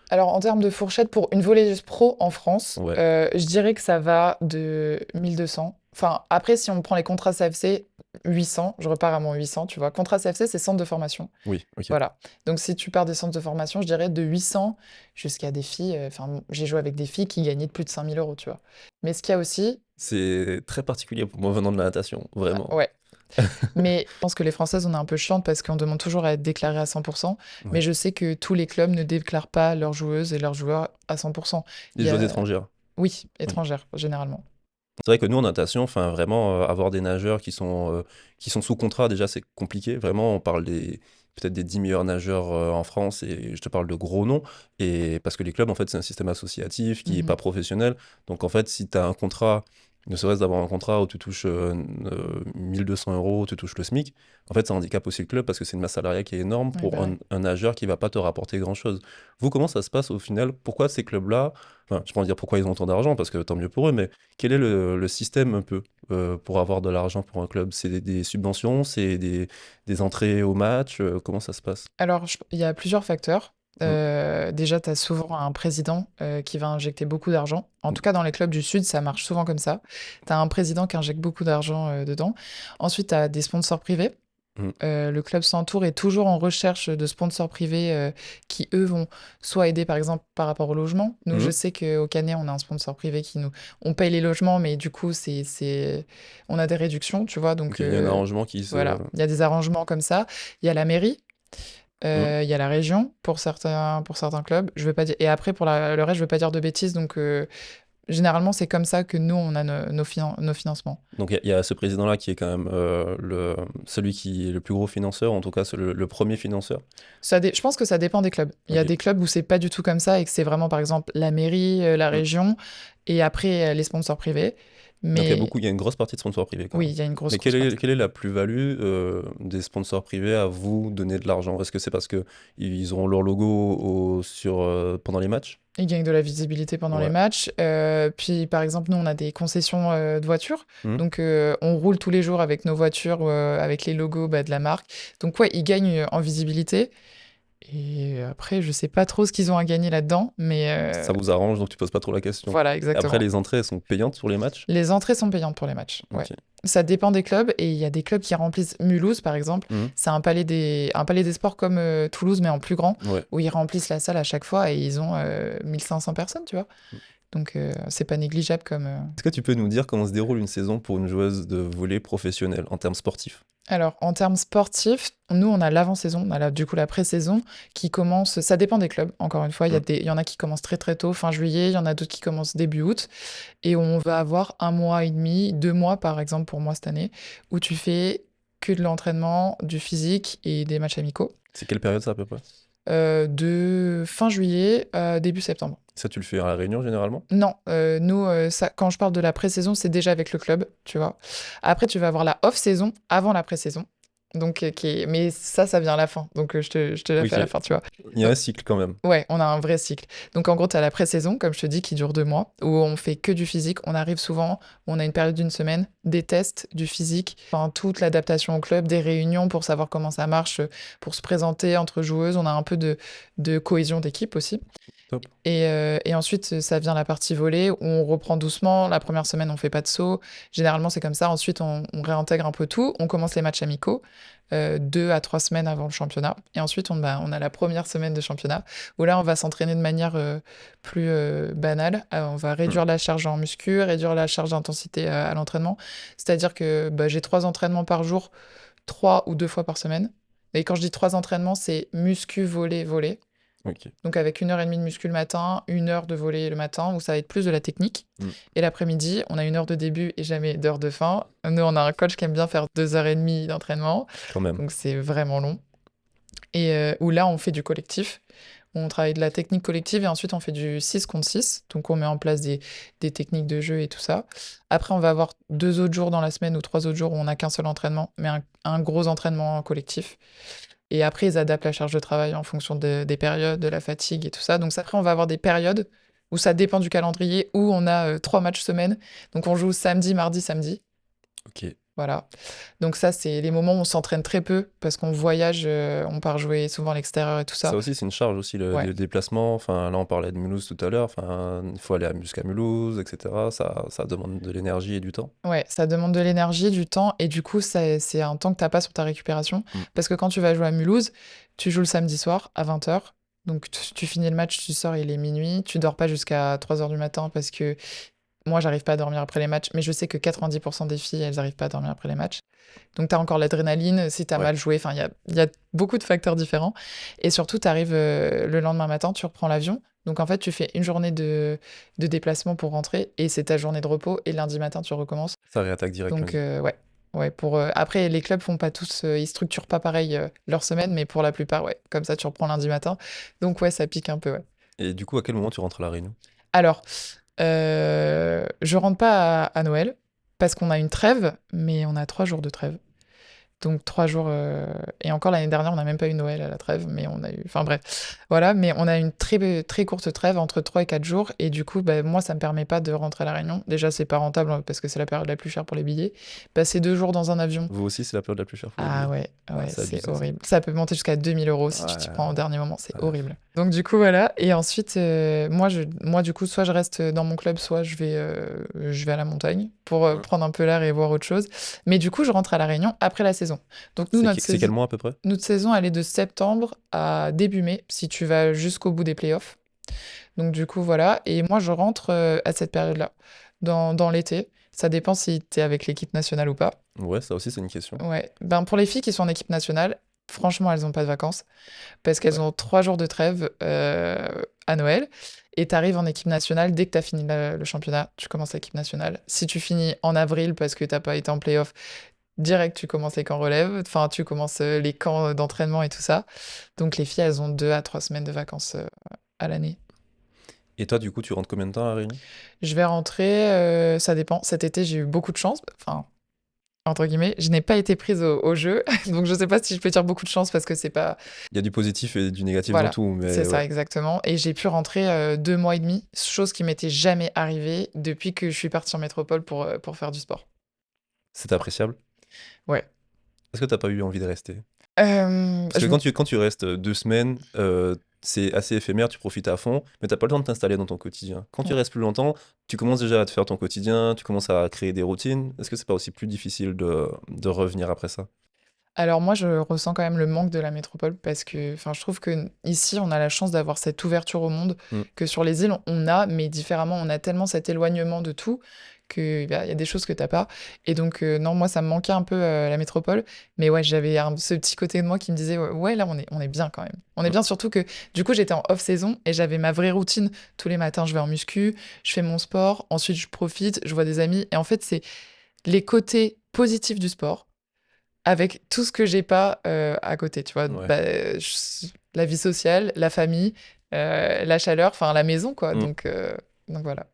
Alors, en termes de fourchette, pour une volleyeuse pro en France, Ouais, je dirais que ça va de 1200 Enfin, après, si on prend les contrats CFC, 800, je repars à mon 800, tu vois. Contrat CFC, c'est centre de formation. Oui, ok. Voilà. Donc, si tu pars des centres de formation, je dirais de 800 jusqu'à des filles. Enfin, j'ai joué avec des filles qui gagnaient de plus de 5 000 € tu vois. Mais ce qu'il y a aussi, C'est très particulier pour moi venant de la natation, vraiment. ouais. Mais je pense que les Françaises, on est un peu chiante parce qu'on demande toujours à être déclaré à 100%. Mais Ouais. je sais que tous les clubs ne déclarent pas leurs joueuses et leurs joueurs à 100%. Les Il y joueuses a... étrangères. Oui, Oui. étrangères, généralement. C'est vrai que nous en natation, enfin vraiment avoir des nageurs qui sont sous contrat déjà c'est compliqué. Vraiment, on parle des peut-être des 10 meilleurs nageurs en France et je te parle de gros noms. Et parce que les clubs en fait c'est un système associatif qui est Mhm. pas professionnel. Donc en fait si tu as un contrat, ne serait-ce d'avoir un contrat où tu touches 1 200 €, tu touches le SMIC, en fait ça handicape aussi le club parce que c'est une masse salariale qui est énorme Oui, pour bah oui. un nageur qui va pas te rapporter grand-chose. Vous, comment ça se passe au final? Pourquoi ces clubs-là, enfin je peux pas dire pourquoi ils ont autant d'argent parce que tant mieux pour eux, mais quel est le système un peu pour avoir de l'argent pour un club? C'est des subventions, c'est des entrées au match, comment ça se passe? Alors, il y a plusieurs facteurs. Mm, Déjà, tu as souvent un président qui va injecter beaucoup d'argent. En mm, tout cas, dans les clubs du Sud, ça marche souvent comme ça. Tu as un président qui injecte beaucoup d'argent dedans. Ensuite, tu as des sponsors privés. mm, Le club Centour est toujours en recherche de sponsors privés qui, eux, vont soit aider, par exemple, par rapport au logement. Nous, je mm. sais qu'au Canet, on a un sponsor privé qui nous... On paye les logements, mais du coup, on a des réductions, tu vois. Ok, Donc, il y a un arrangement qui se... voilà, il y a des arrangements comme ça. Il y a la mairie. Mm. Il y a la région pour certains clubs. Je veux pas dire... Et après, pour le reste, je veux pas dire de bêtises. Donc, généralement, c'est comme ça que nous, on a nos financements. Donc il y a ce président-là qui est quand même celui qui est le plus gros financeur, en tout cas c'est le premier financeur. Je pense que ça dépend des clubs. Il y a Ok. des clubs où c'est pas du tout comme ça et que c'est vraiment, par exemple, la mairie, la Mm. région et après les sponsors privés. Donc Mais il y a une grosse partie de sponsors privés quand oui, même. il y a une grosse, Mais grosse partie. quelle est la plus-value des sponsors privés à vous donner de l'argent? Est-ce que c'est parce que ils auront leur logo pendant les matchs? Ils gagnent de la visibilité pendant les Ouais. matchs. Puis, par exemple, nous, on a des concessions de voitures. Mm. Donc, on roule tous les jours avec nos voitures, avec les logos bah, de la marque. Donc, ouais, ils gagnent en visibilité. Et après, je sais pas trop ce qu'ils ont à gagner là-dedans, mais Ça vous arrange, donc tu poses pas trop la question. voilà, Et après, exactement. les entrées, elles sont payantes sur les matchs? Les entrées sont payantes pour les matchs, ouais. Ok. Ça dépend des clubs et il y a des clubs qui remplissent Mulhouse, par exemple. Mhm. C'est un palais des sports comme Toulouse, mais en plus grand, Ouais. où ils remplissent la salle à chaque fois et ils ont 1500 personnes, tu vois. Donc, c'est pas négligeable comme. Est-ce que tu peux nous dire comment se déroule une saison pour une joueuse de volley professionnelle en termes sportifs? Alors, en termes sportifs, nous, on a l'avant-saison, on a du coup la pré-saison qui commence. Ça dépend des clubs, encore une fois. Mm. Il y en a qui commencent très très tôt, fin juillet, il y en a d'autres qui commencent début août. Et on va avoir 1 mois et demi, 2 mois par exemple pour moi cette année, où tu fais que de l'entraînement, du physique et des matchs amicaux. C'est quelle période ça à peu près? De fin juillet à début septembre. Ça, tu le fais à La Réunion généralement? Non, nous, ça, quand je parle de la pré-saison, c'est déjà avec le club, tu vois. Après, tu vas avoir la off-saison avant la pré-saison. Donc, mais ça vient à la fin. Donc, je te la fais à Ok. la fin, tu vois. Il y a un cycle quand même. Ouais, on a un vrai cycle. Donc en gros, tu as la pré-saison, comme je te dis, qui dure 2 mois, où on fait que du physique. On arrive souvent, on a une période d'une semaine, des tests, du physique, enfin, toute l'adaptation au club, des réunions pour savoir comment ça marche, pour se présenter entre joueuses. On a un peu de cohésion d'équipe aussi. Top. Et ensuite, ça vient la partie volée, où on reprend doucement. La première semaine, on fait pas de saut. Généralement, c'est comme ça. Ensuite, on réintègre un peu tout. On commence les matchs amicaux, 2 à 3 semaines avant le championnat. Et ensuite, on a la première semaine de championnat, où là, on va s'entraîner de manière plus banale. On va Mm. réduire la charge en muscu, réduire la charge d'intensité à l'entraînement. C'est-à-dire que bah, j'ai 3 entraînements par jour, 3 ou 2 fois par semaine. Et quand je dis 3 entraînements, c'est muscu, volley, volley. Ok. Donc avec 1 heure et demie de muscu le matin, 1 heure de volley le matin, où ça va être plus de la technique. Mm. Et l'après-midi, on a 1 heure de début et jamais d'heure de fin. Nous, on a un coach qui aime bien faire 2 heures et demie d'entraînement. Quand même. Donc c'est vraiment long. Et où là, on fait du collectif. On travaille de la technique collective et ensuite on fait du 6 contre 6. Donc on met en place des techniques de jeu et tout ça. Après, on va avoir 2 autres jours dans la semaine ou 3 autres jours où on n'a qu'un seul entraînement, mais un gros entraînement collectif. Et après, ils adaptent la charge de travail en fonction des périodes, de la fatigue et tout ça. Donc après, on va avoir des périodes où ça dépend du calendrier, où on a 3 matchs semaine. Donc on joue samedi, mardi, samedi. Ok. Voilà. Donc ça, c'est les moments où on s'entraîne très peu parce qu'on voyage, on part jouer souvent à l'extérieur et tout Ça ça. aussi, c'est une charge aussi, Ouais. le déplacement. Enfin, là, on parlait de Mulhouse tout à l'heure. Enfin, il faut aller jusqu'à Mulhouse, etc. Ça demande de l'énergie et du temps. Ouais, ça demande de l'énergie, du temps et du coup, c'est un temps que t'as pas sur ta récupération. Mm. Parce que quand tu vas jouer à Mulhouse, tu joues le samedi soir à 20h. Donc tu finis le match, tu sors, il est minuit. Tu dors pas jusqu'à 3h du matin parce que moi, j'arrive pas à dormir après les matchs. Mais je sais que 90% des filles, elles arrivent pas à dormir après les matchs. Donc tu as encore l'adrénaline, si tu as Ouais, mal joué, enfin il y a beaucoup de facteurs différents. Et surtout, tu arrives le lendemain matin, tu reprends l'avion. Donc en fait, tu fais une journée de déplacement pour rentrer et c'est ta journée de repos. Et lundi matin, tu recommences. ça réattaque direct Donc lundi. ouais. Ouais, après, les clubs font pas tous, ils structurent pas pareil leur semaine, mais pour la plupart, ouais. Comme ça, tu reprends lundi matin. Donc ouais, ça pique un peu, ouais. Et du coup, à quel moment tu rentres à La Réunion? Alors, je rentre pas à Noël parce qu'on a une trêve, mais on a 3 jours de trêve. Donc 3 jours, et encore l'année dernière, on n'a même pas eu Noël à la trêve, mais on a eu enfin bref, voilà, mais on a une très courte trêve entre 3 et 4 jours et du coup, bah, moi, ça me permet pas de rentrer à La Réunion. Déjà, c'est pas rentable, parce que c'est la période la plus chère pour les billets. Passer 2 jours dans un avion, Vous aussi, c'est la période la plus chère pour les ah billets? ouais, Ah, ouais, c'est c'est abusé ça. horrible. Ça peut monter jusqu'à 2 000 € si tu t'y prends au Ouais, dernier moment, c'est ouais. horrible. Donc du coup, voilà et ensuite, moi, du coup, soit je reste dans mon club, soit je vais à la montagne pour, Ouais. prendre un peu l'air et voir autre chose. Mais du coup, je rentre à La Réunion après la saison. Donc nous, C'est quel mois à peu près? notre saison, elle est de septembre à début mai, si tu vas jusqu'au bout des playoffs. Donc du coup, voilà et moi, je rentre, à cette période-là, dans l'été. Ça dépend si tu es avec l'équipe nationale ou pas. Ouais, ça aussi, c'est une question. Ouais, ben, pour les filles qui sont en équipe nationale, franchement, elles ont pas de vacances parce qu'elles Ouais. ont 3 jours de trêve, à Noël et tu arrives en équipe nationale dès que tu as fini le championnat, tu commences l'équipe nationale. Si tu finis en avril parce que tu pas été en play-off, direct, tu commences les camps relève, enfin, tu commences, les camps, d'entraînement et tout ça. Donc les filles, elles ont 2 à 3 semaines de vacances, à l'année. Et toi, du coup, tu rentres combien de temps à La Réunion? Je vais rentrer, ça dépend. Cet été, j'ai eu beaucoup de chance, enfin entre guillemets, je n'ai pas été prise au jeu, donc je sais pas si je peux dire beaucoup de chance parce que c'est pas Il y a du positif et du négatif dans voilà, tout, c'est mais ouais, ça exactement et j'ai pu rentrer, 2 mois et demi, chose qui m'était jamais arrivée depuis que je suis partie en métropole pour faire du sport. c'est appréciable. Ouais. Est-ce que t'as pas eu envie de rester? Parce que Je me quand tu restes 2 semaines, c'est assez éphémère, tu profites à fond, mais t'as pas le temps de t'installer dans ton quotidien. Quand tu ouais. restes plus longtemps, tu commences déjà à te faire ton quotidien, tu commences à créer des routines. Est-ce que c'est pas aussi plus difficile de revenir après ça? Alors moi, je ressens quand même le manque de la métropole parce que, enfin, je trouve que ici, on a la chance d'avoir cette ouverture au monde Mm. que sur les îles, on a, mais différemment. On a tellement cet éloignement de tout que bah, il y a des choses que t'as pas. Et donc, non, moi, ça me manquait un peu la métropole. Mais ouais, j'avais ce petit côté de moi qui me disait, ouais, ouais, là, on est bien quand même. On est Mm. bien, surtout que du coup, j'étais en off-saison et j'avais ma vraie routine. Tous les matins, je vais en muscu, je fais mon sport, ensuite, je profite, je vois des amis. Et en fait, c'est les côtés positifs du sport avec tout ce que j'ai pas, à côté, tu vois? Ouais. Bah, la vie sociale, la famille, la chaleur, enfin la maison quoi, Mm. donc voilà.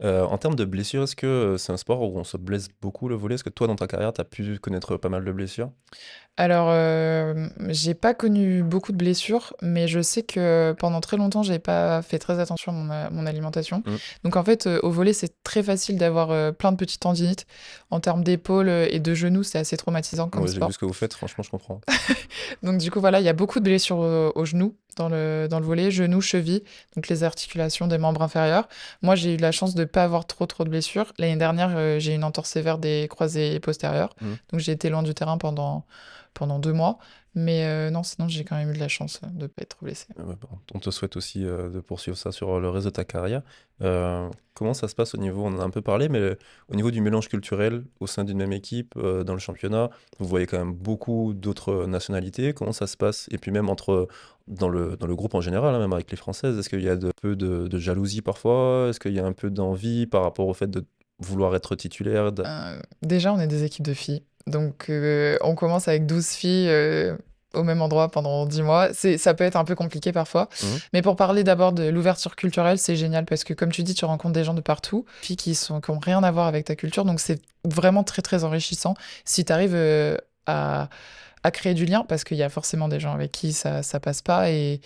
En termes de blessures, est-ce que c'est un sport où on se blesse beaucoup le volley? Est-ce que toi, dans ta carrière, tu as pu connaître pas mal de blessures? Alors, j'ai pas connu beaucoup de blessures, mais je sais que pendant très longtemps, j'ai pas fait très attention à mon alimentation. Mm. Donc en fait, au volley, c'est très facile d'avoir, plein de petites tendinites. En termes d'épaules, et de genoux, c'est assez traumatisant comme Ouais, j'ai vu sport. ce que vous faites, franchement, je comprends. Donc du coup, voilà, il y a beaucoup de blessures au genou dans le volley, genoux, chevilles, donc les articulations des membres inférieurs. Moi, j'ai eu la chance de pas avoir trop de blessures. L'année dernière, j'ai eu une entorse sévère des croisés postérieurs, Mm. donc j'ai été loin du terrain pendant 2 mois. Mais non, sinon, j'ai quand même eu de la chance de pas être blessée. Ouais, bah, on te souhaite aussi de poursuivre ça sur le reste de ta carrière. Comment ça se passe au niveau, on en a un peu parlé, mais au niveau du mélange culturel au sein d'une même équipe, dans le championnat, vous voyez quand même beaucoup d'autres nationalités. Comment ça se passe? Et puis même dans le groupe en général, hein, même avec les Françaises, est-ce qu'il y a peu de jalousie parfois? Est-ce qu'il y a un peu d'envie par rapport au fait de vouloir être titulaire? Déjà, on est des équipes de filles. Donc, on commence avec 12 filles au même endroit pendant 10 mois. Ça peut être un peu compliqué parfois. Mhm. Mais pour parler d'abord de l'ouverture culturelle, c'est génial parce que, comme tu dis, tu rencontres des gens de partout, filles qui ont rien à voir avec ta culture. Donc, c'est vraiment très, très enrichissant si tu arrives à créer du lien parce qu'il y a forcément des gens avec qui ça passe pas et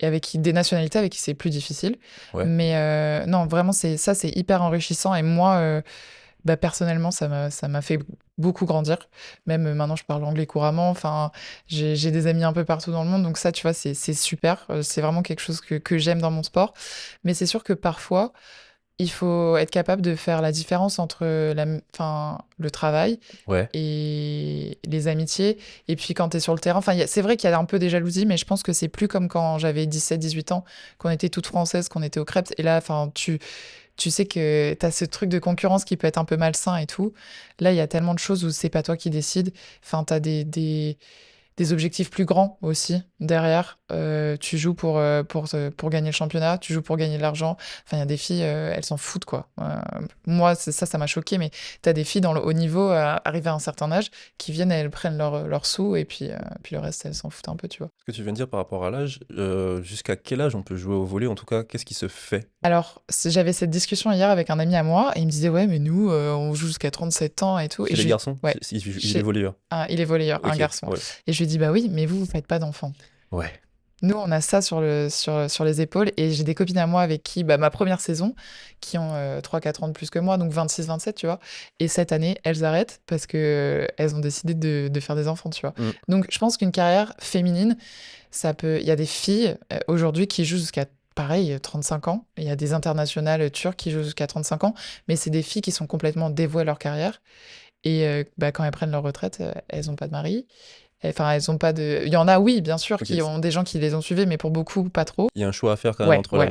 avec qui, des nationalités avec qui c'est plus difficile. Ouais. Mais non, vraiment, c'est hyper enrichissant. Et moi, bah, personnellement, ça m'a fait beaucoup grandir. Même maintenant, je parle anglais couramment. Enfin, j'ai des amis un peu partout dans le monde. Donc ça, tu vois, c'est super. C'est vraiment quelque chose que j'aime dans mon sport. Mais c'est sûr que parfois, il faut être capable de faire la différence entre enfin, le travail Ouais, et les amitiés. Et puis quand tu es sur le terrain, enfin, c'est vrai qu'il y a un peu des jalousies, mais je pense que c'est plus comme quand j'avais 17, 18 ans, qu'on était toutes françaises, qu'on était au Crêpes. Et là, enfin, tu sais que tu as ce truc de concurrence qui peut être un peu malsain et tout. Là, il y a tellement de choses où c'est pas toi qui décides. Enfin, tu as des objectifs plus grands aussi derrière. Tu joues pour gagner le championnat, tu joues pour gagner de l'argent. Enfin, il y a des filles, elles s'en foutent, quoi. Moi, ça m'a choqué, mais tu as des filles dans le haut niveau, arrivées à un certain âge, qui viennent, elles prennent leurs sous, et puis le reste, elles s'en foutent un peu, tu vois. ce que tu viens de dire par rapport à l'âge, jusqu'à quel âge on peut jouer au volley? En tout cas, qu'est-ce qui se fait? Alors, j'avais cette discussion hier avec un ami à moi, et il me disait, ouais, mais nous, on joue jusqu'à 37 ans et tout. Et Chez les garçons? ouais, Il est volleyeur. il est volleyeur, un Ok, garçon. ouais. Et je lui dis, bah oui, mais vous faites pas d'enfants. Ouais. Nous, on a ça sur les épaules, et j'ai des copines à moi avec qui, bah, ma première saison, qui ont 3-4 ans de plus que moi, donc 26, 27, tu vois. Et cette année, elles arrêtent parce que elles ont décidé de faire des enfants, tu vois. Mm. Donc, je pense qu'une carrière féminine, ça peut. Il y a des filles aujourd'hui qui jouent jusqu'à, pareil, 35 ans. Il y a des internationales turques qui jouent jusqu'à 35 ans, mais c'est des filles qui sont complètement dévouées à leur carrière. Et bah, quand elles prennent leur retraite, elles n'ont pas de mari. Enfin, elles ont pas de. Il y en a, oui, bien sûr, Ok, qui ont des gens qui les ont suivies, mais pour beaucoup, pas trop. il y a un choix à faire quand même Ouais, entre ouais,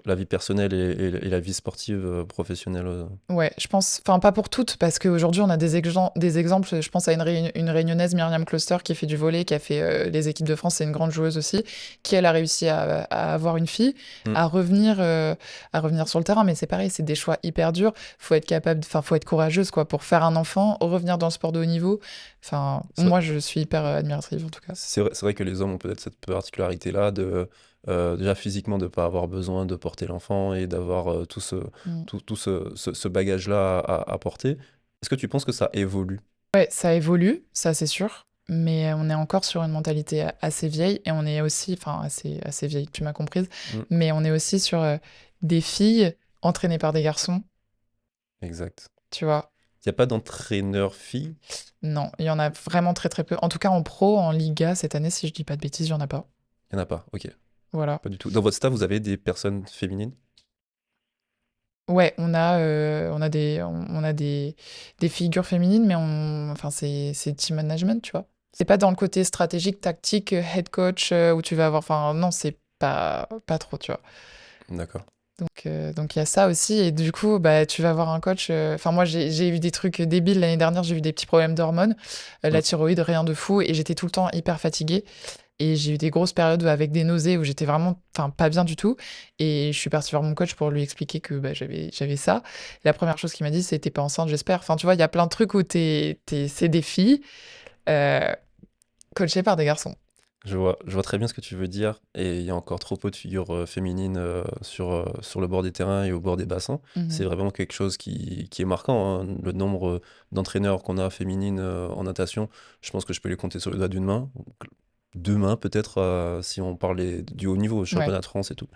la vie personnelle et la vie sportive, professionnelle. ouais. Je pense. Enfin, pas pour toutes, parce qu'aujourd'hui, on a des exemples. Je pense à une Réunionnaise, Myriam Closter, qui fait du volley, qui a fait les équipes de France. C'est une grande joueuse aussi, qui, elle, a réussi à avoir une fille, Mm. à revenir sur le terrain. Mais c'est pareil, c'est des choix hyper durs. Faut être capable. Enfin, faut être courageuse, quoi, pour faire un enfant, revenir dans le sport de haut niveau. Enfin, Ça- moi, je suis hyper admirative, en tout cas. c'est vrai que les hommes ont peut-être cette particularité-là de déjà physiquement de ne pas avoir besoin de porter l'enfant et d'avoir Mm. ce bagage-là à porter. Est-ce que tu penses que ça évolue? Ouais, ça évolue, ça c'est sûr, mais on est encore sur une mentalité assez vieille, et on est aussi, enfin assez vieille, tu m'as comprise, Mm. mais on est aussi sur des filles entraînées par des garçons, Exact. tu vois. Il n'y a pas d'entraîneur fille? Non, il y en a vraiment très très peu. En tout cas en pro, en Liga, cette année, si je dis pas de bêtises, il y en a pas. Il n'y en a pas, ok. Voilà. Pas du tout. Dans votre staff, vous avez des personnes féminines? Ouais, on a des figures féminines, mais enfin c'est team management, tu vois. C'est pas dans le côté stratégique, tactique, head coach, où tu vas avoir, enfin non, c'est pas trop, tu vois. D'accord. Donc il y a ça aussi, et du coup, bah, tu vas avoir un coach. Enfin, moi, j'ai eu des trucs débiles l'année dernière. J'ai eu des petits problèmes d'hormones, Mm. la thyroïde, rien de fou, et j'étais tout le temps hyper fatiguée. Et j'ai eu des grosses périodes avec des nausées où j'étais vraiment, enfin, pas bien du tout. Et je suis partie voir mon coach pour lui expliquer que bah, j'avais ça. Et la première chose qu'il m'a dit, c'est: t'es pas enceinte, j'espère. Enfin, tu vois, il y a plein de trucs où c'est des filles euh, coachées par des garçons. Je vois très bien ce que tu veux dire, et il y a encore trop peu de figures féminines sur le bord des terrains et au bord des bassins. Mhm. C'est vraiment quelque chose qui est marquant, hein. Le nombre d'entraîneurs qu'on a féminines en natation, je pense que je peux les compter sur le doigt d'une main. Deux mains peut-être, si on parlait du haut niveau, Ouais. championnat de France et tout.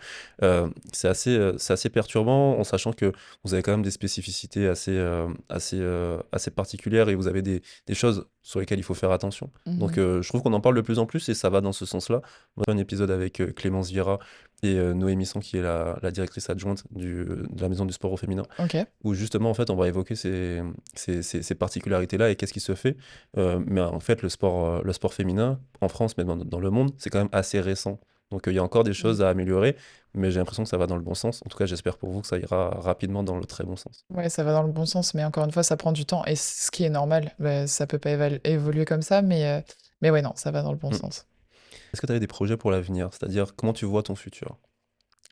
C'est assez perturbant, en sachant que vous avez quand même des spécificités assez particulières, et vous avez des choses sur lesquelles il faut faire attention. Donc Mhm. je trouve qu'on en parle de plus en plus, et ça va dans ce sens-là. On a fait un épisode avec Clémence Vieira et Noémie Son, qui est la directrice adjointe de la Maison du Sport au Féminin, Ok. où justement en fait on va évoquer ces particularités-là et qu'est-ce qui se fait. Mais en fait le sport féminin en France, mais dans le monde, c'est quand même assez récent. Donc il y a encore des Mm. choses à améliorer, mais j'ai l'impression que ça va dans le bon sens. En tout cas, j'espère pour vous que ça ira rapidement dans le très bon sens. Ouais, ça va dans le bon sens, mais encore une fois, ça prend du temps, et ce qui est normal. Bah, ça peut pas évoluer comme ça, mais ouais, non, ça va dans le bon Mm. sens. Est-ce que tu avais des projets pour l'avenir? C'est-à-dire, comment tu vois ton futur?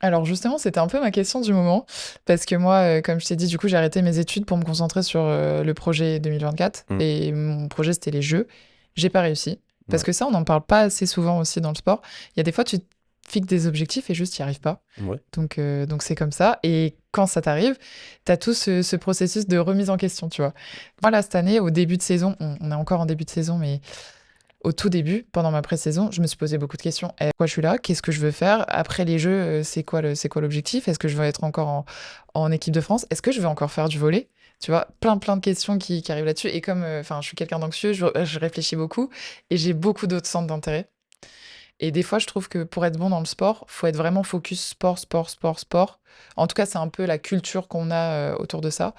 Alors justement, c'était un peu ma question du moment, parce que moi, comme je t'ai dit, du coup, j'ai arrêté mes études pour me concentrer sur le projet 2024, Mm. et mon projet, c'était les Jeux. J'ai pas réussi, parce Ouais. que ça, on n'en parle pas assez souvent aussi dans le sport. Il y a des fois, tu te fixes des objectifs et juste, tu n'y arrives pas. Ouais. Donc c'est comme ça. Et quand ça t'arrive, tu as tout ce processus de remise en question, tu vois. Moi, là, cette année, au début de saison, on est encore en début de saison, mais au tout début, pendant ma pré-saison, je me suis posé beaucoup de questions. Pourquoi je suis là? Qu'est-ce que je veux faire? Après les Jeux, c'est quoi l'objectif? Est-ce que je veux être encore en équipe de France? Est-ce que je veux encore faire du volley? Tu vois, plein de questions qui arrivent là-dessus. Et comme je suis quelqu'un d'anxieux, je réfléchis beaucoup et j'ai beaucoup d'autres centres d'intérêt. Et des fois, je trouve que pour être bon dans le sport, faut être vraiment focus sport, sport, sport, sport. En tout cas, c'est un peu la culture qu'on a autour de ça.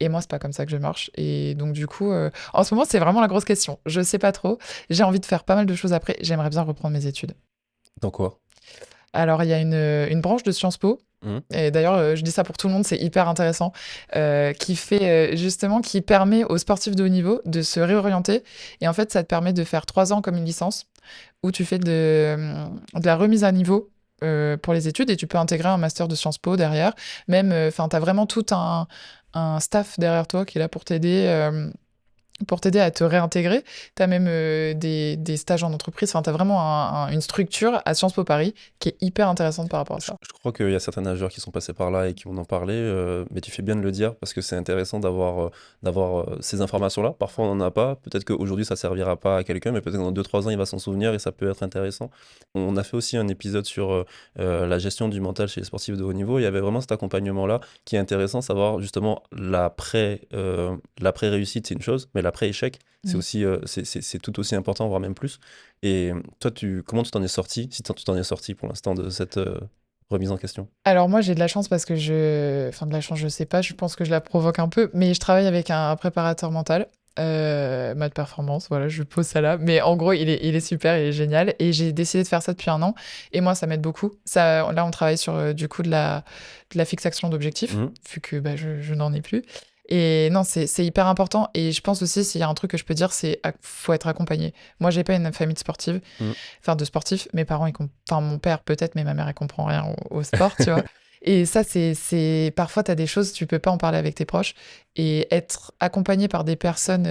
Et moi, c'est pas comme ça que je marche. Et donc, du coup, en ce moment, c'est vraiment la grosse question. Je sais pas trop. J'ai envie de faire pas mal de choses après. J'aimerais bien reprendre mes études. Dans quoi? Alors, il y a une branche de Sciences Po. Mhm. Et d'ailleurs, je dis ça pour tout le monde, c'est hyper intéressant, qui fait justement, qui permet aux sportifs de haut niveau de se réorienter. Et en fait, ça te permet de faire 3 ans comme une licence où tu fais de la remise à niveau pour les études et tu peux intégrer un master de Sciences Po derrière. Même, enfin, tu as vraiment tout un staff derrière toi qui est là pour t'aider à te réintégrer. Tu as même des stages en entreprise. Enfin, tu as vraiment une structure à Sciences Po Paris qui est hyper intéressante par rapport à ça. Je crois qu'il y a certains nageurs qui sont passés par là et qui vont en parler, mais tu fais bien de le dire parce que c'est intéressant d'avoir ces informations-là. Parfois, on n'en a pas. Peut-être qu'aujourd'hui, ça servira pas à quelqu'un, mais peut-être que dans 2-3 ans, il va s'en souvenir et ça peut être intéressant. On a fait aussi un épisode sur la gestion du mental chez les sportifs de haut niveau. Il y avait vraiment cet accompagnement-là qui est intéressant, savoir justement l'après-réussite, c'est une chose, mais l'après-échec, c'est Mm. aussi, c'est tout aussi important, voire même plus. Et toi, comment tu t'en es sorti, si tu t'en es sorti pour l'instant de cette remise en question? Alors moi, j'ai de la chance parce que enfin de la chance, je sais pas, je pense que je la provoque un peu, mais je travaille avec un préparateur mental, mode performance, voilà, je pose ça là. Mais en gros, il est super, il est génial. Et j'ai décidé de faire ça depuis un an. Et moi, ça m'aide beaucoup. Ça, là, on travaille sur du coup de la fixation d'objectifs, Mhm. vu que bah, je n'en ai plus. Et non, c'est hyper important. Et je pense aussi, s'il y a un truc que je peux dire, c'est faut être accompagné. Moi, j'ai pas une famille de sportive, Mhm. enfin de sportifs. Mes parents, enfin mon père peut-être, mais ma mère, elle comprend rien au sport, tu vois. Et ça, parfois, tu as des choses, tu peux pas en parler avec tes proches. Et être accompagné par des personnes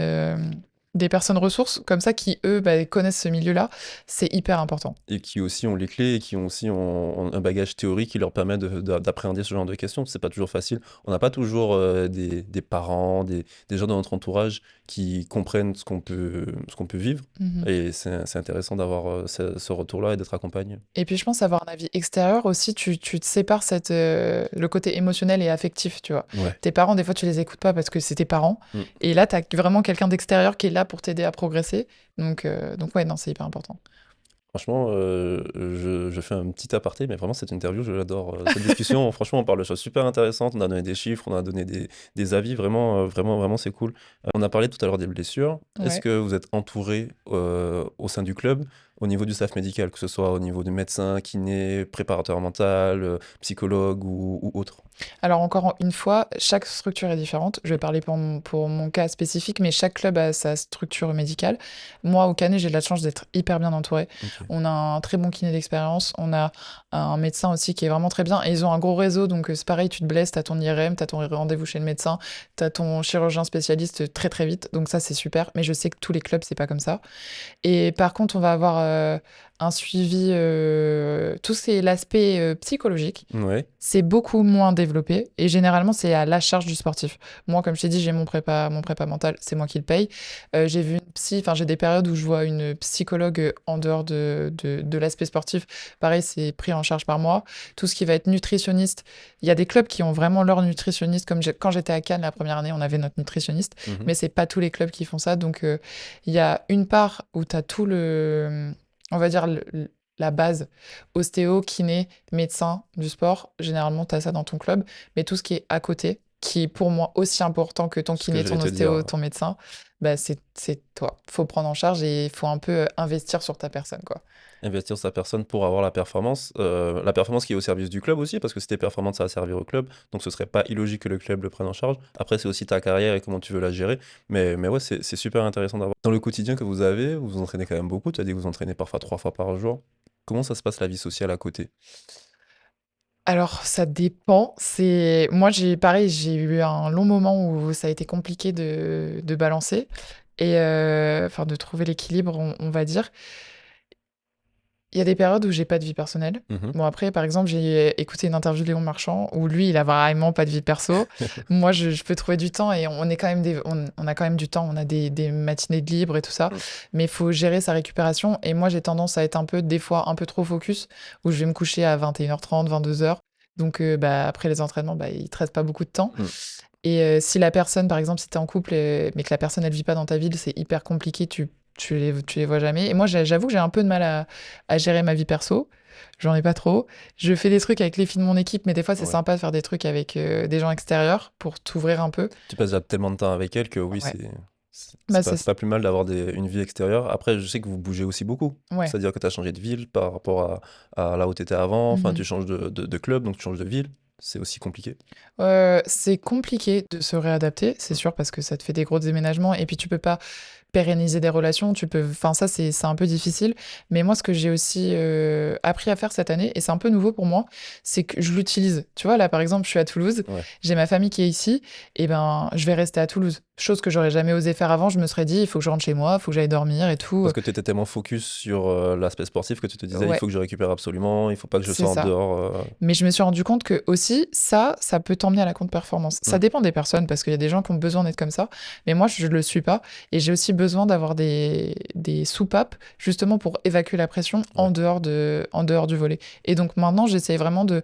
ressources comme ça qui, eux, bah, connaissent ce milieu-là, c'est hyper important. Et qui aussi ont les clés et qui ont aussi ont un bagage théorique qui leur permet d'appréhender ce genre de questions. C'est pas toujours facile. On n'a pas toujours des parents, des gens dans notre entourage qui comprennent ce qu'on peut vivre. Mhm. Et c'est intéressant d'avoir ce retour-là et d'être accompagné. Et puis, je pense avoir un avis extérieur aussi, tu te sépares le côté émotionnel et affectif, tu vois. Ouais. Tes parents, des fois, tu les écoutes pas parce que c'est tes parents. Mm. Et là, tu as vraiment quelqu'un d'extérieur qui est là pour t'aider à progresser. Donc ouais, non, c'est hyper important. Franchement, je fais un petit aparté, mais vraiment cette interview, je l'adore. Cette discussion, franchement, on parle de choses super intéressantes, on a donné des chiffres, on a donné des avis, vraiment, vraiment, vraiment, c'est cool. On a parlé tout à l'heure des blessures. Est-ce Ouais. que vous êtes entouré au sein du club, au niveau du staff médical, que ce soit au niveau du médecin, kiné, préparateur mental, psychologue ou autre? Alors encore une fois, chaque structure est différente. Je vais parler pour mon cas spécifique, mais chaque club a sa structure médicale. Moi, au Canet, j'ai de la chance d'être hyper bien entourée. Ok. On a un très bon kiné d'expérience, on a un médecin aussi qui est vraiment très bien, et ils ont un gros réseau, donc c'est pareil, tu te blesses, t'as ton IRM, t'as ton rendez-vous chez le médecin, t'as ton chirurgien spécialiste très très vite, donc ça c'est super, mais je sais que tous les clubs, c'est pas comme ça. Et par contre, on va avoir un suivi, tout ce qui est l'aspect psychologique, Ouais. c'est beaucoup moins développé et généralement, c'est à la charge du sportif. Moi, comme je t'ai dit, j'ai mon prépa mental, c'est moi qui le paye. J'ai vu une psy, enfin, j'ai des périodes où je vois une psychologue en dehors de l'aspect sportif. Pareil, c'est pris en charge par moi. Tout ce qui va être nutritionniste, il y a des clubs qui ont vraiment leur nutritionniste. Comme quand j'étais à Cannes la première année, on avait notre nutritionniste, Mhm. mais c'est pas tous les clubs qui font ça. Donc, il y a une part où tu as tout on va dire, la base, ostéo, kiné, médecin du sport. Généralement, tu as ça dans ton club. Mais tout ce qui est à côté, qui est pour moi aussi important que ton Ce que kiné, j'allais ton te dire. ostéo, ton médecin, bah, c'est toi. Faut prendre en charge et il faut un peu investir sur ta personne, quoi. Investir sa personne pour avoir la performance qui est au service du club aussi, parce que si t'es performante, ça va servir au club, donc ce serait pas illogique que le club le prenne en charge. Après, c'est aussi ta carrière et comment tu veux la gérer, mais ouais, c'est super intéressant d'avoir. Dans le quotidien que vous vous entraînez quand même beaucoup, tu as dit que vous entraînez parfois 3 fois par jour. Comment ça se passe la vie sociale à côté? Alors, ça dépend. Moi, pareil, j'ai eu un long moment où ça a été compliqué de balancer et enfin de trouver l'équilibre, on va dire. Il y a des périodes où j'ai pas de vie personnelle. Mhm. Bon, après, par exemple, j'ai écouté une interview de Léon Marchand où lui, il a vraiment pas de vie perso. Moi, je peux trouver du temps et on est quand même on a quand même du temps. On a des matinées de libre et tout ça. Mm. Mais il faut gérer sa récupération. Et moi, j'ai tendance à être des fois, un peu trop focus où je vais me coucher à 21h30, 22h. Donc, bah, après les entraînements, bah, il te reste pas beaucoup de temps. Mm. Et si la personne, par exemple, si tu es en couple, mais que la personne, elle vit pas dans ta ville, c'est hyper compliqué, tu les vois jamais. Et moi, j'avoue que j'ai un peu de mal à gérer ma vie perso. J'en ai pas trop. Je fais des trucs avec les filles de mon équipe, mais des fois, c'est Ouais. sympa de faire des trucs avec des gens extérieurs pour t'ouvrir un peu. Tu passes déjà tellement de temps avec elle que oui, Ouais. c'est Bah, c'est pas plus mal d'avoir une vie extérieure. Après, je sais que vous bougez aussi beaucoup. Ouais. C'est-à-dire que tu as changé de ville par rapport à là où tu étais avant. Enfin, Mhm. tu changes de club, donc tu changes de ville. C'est aussi compliqué. C'est compliqué de se réadapter, c'est sûr, parce que ça te fait des gros déménagements et puis tu peux pas pérenniser des relations, enfin ça c'est un peu difficile. Mais moi, ce que j'ai aussi appris à faire cette année, et c'est un peu nouveau pour moi, c'est que je l'utilise. Tu vois, là par exemple, je suis à Toulouse, Ouais. j'ai ma famille qui est ici, et ben je vais rester à Toulouse. Chose que j'aurais jamais osé faire avant. Je me serais dit, il faut que je rentre chez moi, il faut que j'aille dormir et tout. Parce que tu étais tellement focus sur l'aspect sportif que tu te disais, il Ouais, faut que je récupère absolument, il faut pas que je c'est sois en ça. dehors. Mais je me suis rendu compte que aussi, ça peut t'emmener à la contre-performance. Ça Mm. dépend des personnes, parce qu'il y a des gens qui ont besoin d'être comme ça, mais moi, je le suis pas. Et j'ai aussi besoin d'avoir des soupapes, justement pour évacuer la pression Ouais. en dehors du volley. Et donc maintenant, j'essaye vraiment de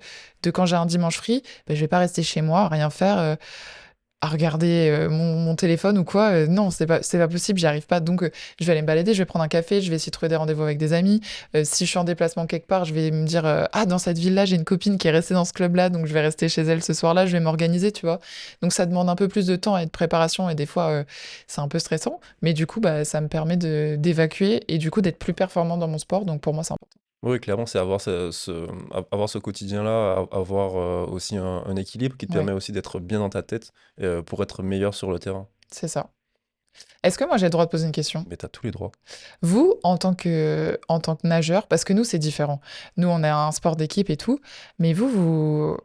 quand j'ai un dimanche free, ben, je vais pas rester chez moi, à rien faire. À regarder mon téléphone ou quoi. Non, c'est pas possible, j'y arrive pas. Donc, je vais aller me balader, je vais prendre un café, je vais essayer de trouver des rendez-vous avec des amis. Si je suis en déplacement quelque part, je vais me dire ah, dans cette ville-là, j'ai une copine qui est restée dans ce club-là, donc je vais rester chez elle ce soir-là, je vais m'organiser, tu vois. Donc, ça demande un peu plus de temps et de préparation, et des fois, c'est un peu stressant. Mais du coup, bah, ça me permet d'évacuer et du coup, d'être plus performant dans mon sport. Donc, pour moi, c'est important. Oui, clairement, c'est avoir ce quotidien-là, avoir aussi un équilibre qui te Ouais, permet aussi d'être bien dans ta tête pour être meilleur sur le terrain. c'est ça. Est-ce que moi, j'ai le droit de poser une question? Mais tu as tous les droits. Vous, en tant que nageur, parce que nous, c'est différent. Nous, on a un sport d'équipe et tout, mais vous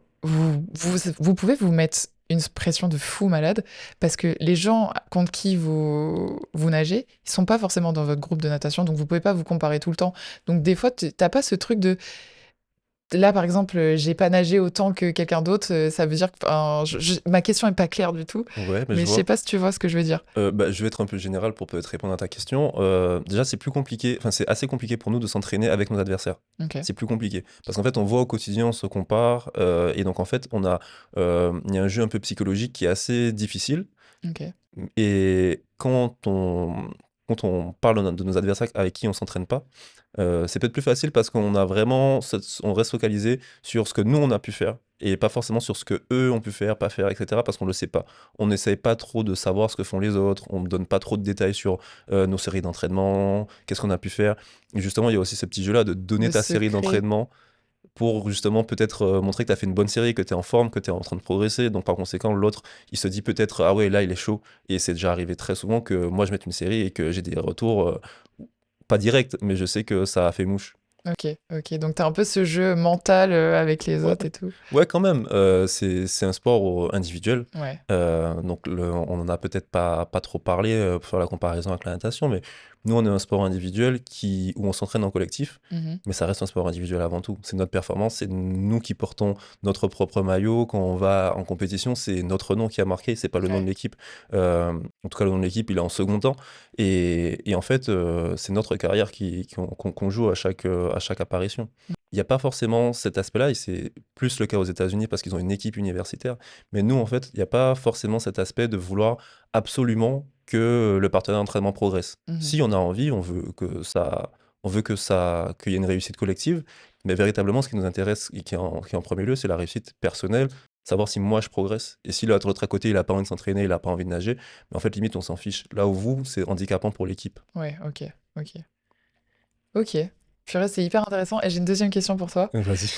pouvez vous mettre une pression de fou malade, parce que les gens contre qui vous nagez, ils sont pas forcément dans votre groupe de natation, donc vous pouvez pas vous comparer tout le temps. Donc des fois, t'as pas ce truc de là, par exemple, j'ai pas nagé autant que quelqu'un d'autre, ça veut dire que, enfin, ma question est pas claire du tout, Ouais, mais mais je je sais vois. pas si tu vois ce que je veux dire. Bah, je vais être un peu général pour peut-être répondre à ta question. Déjà, c'est plus compliqué, enfin, c'est assez compliqué pour nous de s'entraîner avec nos adversaires. Ok, C'est plus compliqué. Parce qu'en fait, on voit au quotidien, on se compare, et donc en fait, il y a un jeu un peu psychologique qui est assez difficile. ok, Et quand on parle de nos adversaires avec qui on s'entraîne pas, c'est peut-être plus facile parce qu'on a vraiment on reste focalisé sur ce que nous on a pu faire et pas forcément sur ce que eux ont pu faire, pas faire, etc. parce qu'on le sait pas. On n'essaye pas trop de savoir ce que font les autres, on ne donne pas trop de détails sur nos séries d'entraînement, qu'est-ce qu'on a pu faire. Et justement, il y a aussi ce petit jeu-là de donner de ta série secret. d'entraînement pour justement peut-être montrer que tu as fait une bonne série, que tu es en forme, que tu es en train de progresser. Donc par conséquent, l'autre, il se dit peut-être, ah ouais, là, il est chaud. Et c'est déjà arrivé très souvent que moi, je mette une série et que j'ai des retours, pas directs, mais je sais que ça a fait mouche. Ok, ok. Donc t'as un peu ce jeu mental avec les Ouais, autres et tout. ouais, quand même. C'est un sport individuel. Ouais. Donc, on en a peut-être pas trop parlé pour faire la comparaison avec la natation, mais nous, on est un sport individuel où on s'entraîne en collectif, Mhm. mais ça reste un sport individuel avant tout. C'est notre performance, c'est nous qui portons notre propre maillot. Quand on va en compétition, c'est notre nom qui a marqué, c'est pas le nom de Ouais. l'équipe. En tout cas, le nom de l'équipe, il est en second temps. Et en fait, c'est notre carrière qu'on joue à chaque apparition. Il n'y a pas forcément cet aspect-là, et c'est plus le cas aux États-Unis parce qu'ils ont une équipe universitaire. Mais nous, en fait, il n'y a pas forcément cet aspect de vouloir absolument que le partenaire d'entraînement progresse. Mhm. Si on a envie, qu'il y ait une réussite collective, mais véritablement, ce qui nous intéresse et qui est en premier lieu, c'est la réussite personnelle, savoir si moi je progresse. Et si l'autre à côté, il n'a pas envie de s'entraîner, il n'a pas envie de nager, mais en fait, limite, on s'en fiche. Là où vous, c'est handicapant pour l'équipe. Ouais, ok, ok. Ok. Purée, c'est hyper intéressant. Et j'ai une deuxième question pour toi. Vas-y.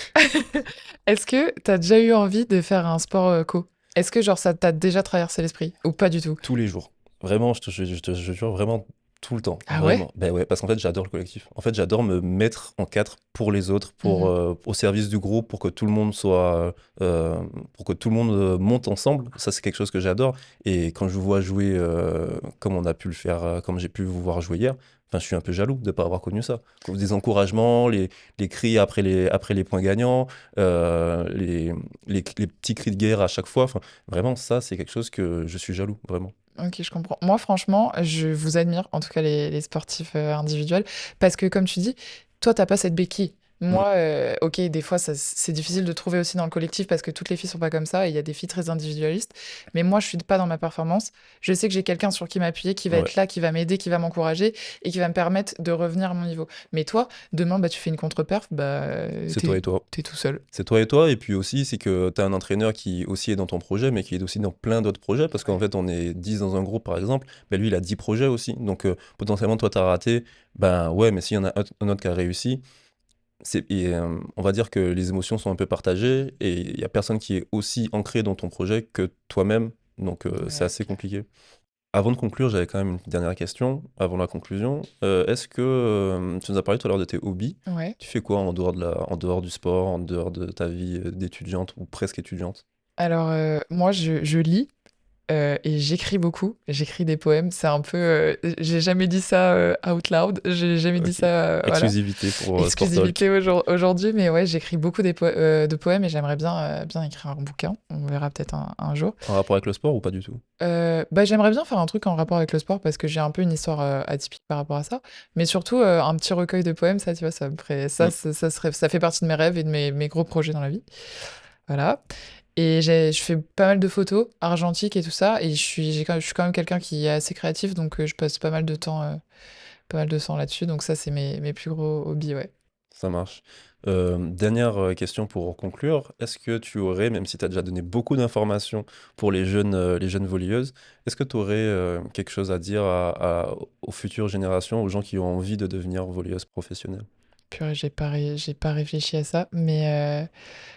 Est-ce que t'as déjà eu envie de faire un sport co? Est-ce que genre ça t'a déjà traversé l'esprit? Ou pas du tout? Tous les jours. Vraiment, je te jure, vraiment tout le temps. Ah ouais? Vraiment. Ben ouais, parce qu'en fait, j'adore le collectif. En fait, j'adore me mettre en quatre pour les autres, Mhm. au service du groupe, pour que tout le monde pour que tout le monde monte ensemble. Ça, c'est quelque chose que j'adore. Et quand je vous vois jouer comme on a pu le faire, comme j'ai pu vous voir jouer hier, enfin, je suis un peu jaloux de ne pas avoir connu ça. Des encouragements, les cris après les points gagnants, les petits cris de guerre à chaque fois. Enfin, vraiment, ça, c'est quelque chose que je suis jaloux, vraiment. Ok, je comprends. Moi, franchement, je vous admire, en tout cas les sportifs individuels, parce que comme tu dis, toi, t'as pas cette béquille. Mm. Moi, OK, des fois, ça c'est difficile de trouver aussi dans le collectif parce que toutes les filles sont pas comme ça et il y a des filles très individualistes. Mais moi, je suis pas dans ma performance. Je sais que j'ai quelqu'un sur qui m'appuyer, qui va Ouais, être là, qui va m'aider, qui va m'encourager et qui va me permettre de revenir à mon niveau. Mais toi, demain, bah, tu fais une contre-perf, bah, c'est toi et toi. tu tout seul. C'est toi et toi, et puis aussi, c'est que tu as un entraîneur qui aussi est dans ton projet, mais qui est aussi dans plein d'autres projets, parce qu'en Ouais. fait, on est 10 dans un groupe, par exemple, ben lui, il a 10 projets aussi. Donc, potentiellement, toi, tu as raté, ben ouais, mais s'il y en a un autre qui a réussi, on va dire que les émotions sont un peu partagées, et il y a personne qui est aussi ancré dans ton projet que toi-même, donc c'est Ouais, assez clair. compliqué. Avant de conclure, j'avais quand même une dernière question, avant la conclusion. Est-ce que tu nous as parlé tout à l'heure de tes hobbies? Ouais. Tu fais quoi en dehors du sport, en dehors de ta vie d'étudiante ou presque étudiante? Alors, moi, je lis. Et j'écris beaucoup, j'écris des poèmes, c'est un peu, j'ai jamais dit ça, out loud, j'ai jamais dit Ok. ça, voilà, Exclusivité pour Sportalk. exclusivité aujourd'hui, mais ouais, j'écris beaucoup de poèmes et j'aimerais bien, bien écrire un bouquin. On verra peut-être un jour. En rapport avec le sport ou pas du tout? Bah, j'aimerais bien faire un truc en rapport avec le sport parce que j'ai un peu une histoire, atypique par rapport à ça, mais surtout, un petit recueil de poèmes, ça, tu vois, ça me ferait Hmm. ça fait partie de mes rêves et de mes gros projets dans la vie. Voilà. Et je fais pas mal de photos argentiques et tout ça. Et je suis quand même quelqu'un qui est assez créatif, donc je passe pas mal de temps là-dessus. Donc ça, c'est mes plus gros hobbies, ouais. Ça marche. Dernière question pour conclure. Est-ce que tu aurais, même si tu as déjà donné beaucoup d'informations pour les jeunes volleyeuses, est-ce que tu aurais quelque chose à dire aux futures générations, aux gens qui ont envie de devenir volleyeuses professionnelles? Purée, j'ai pas réfléchi à ça. Mais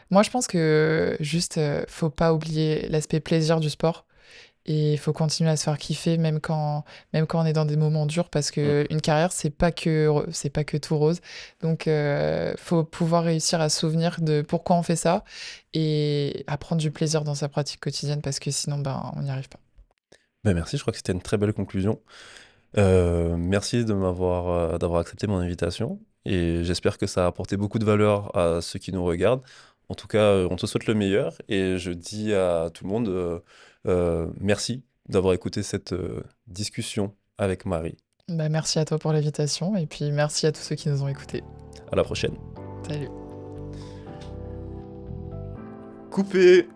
moi, je pense que juste, faut pas oublier l'aspect plaisir du sport. Et il faut continuer à se faire kiffer même quand on est dans des moments durs parce Mm. que une carrière, c'est pas que tout rose. Donc, faut pouvoir réussir à se souvenir de pourquoi on fait ça et à prendre du plaisir dans sa pratique quotidienne parce que sinon, ben, on n'y arrive pas. Ben merci, je crois que c'était une très belle conclusion. Merci d'avoir accepté mon invitation et j'espère que ça a apporté beaucoup de valeur à ceux qui nous regardent. En tout cas, on te souhaite le meilleur et je dis à tout le monde merci d'avoir écouté cette discussion avec Marie. Bah, merci à toi pour l'invitation et puis merci à tous ceux qui nous ont écoutés. À la prochaine. Salut. Coupé!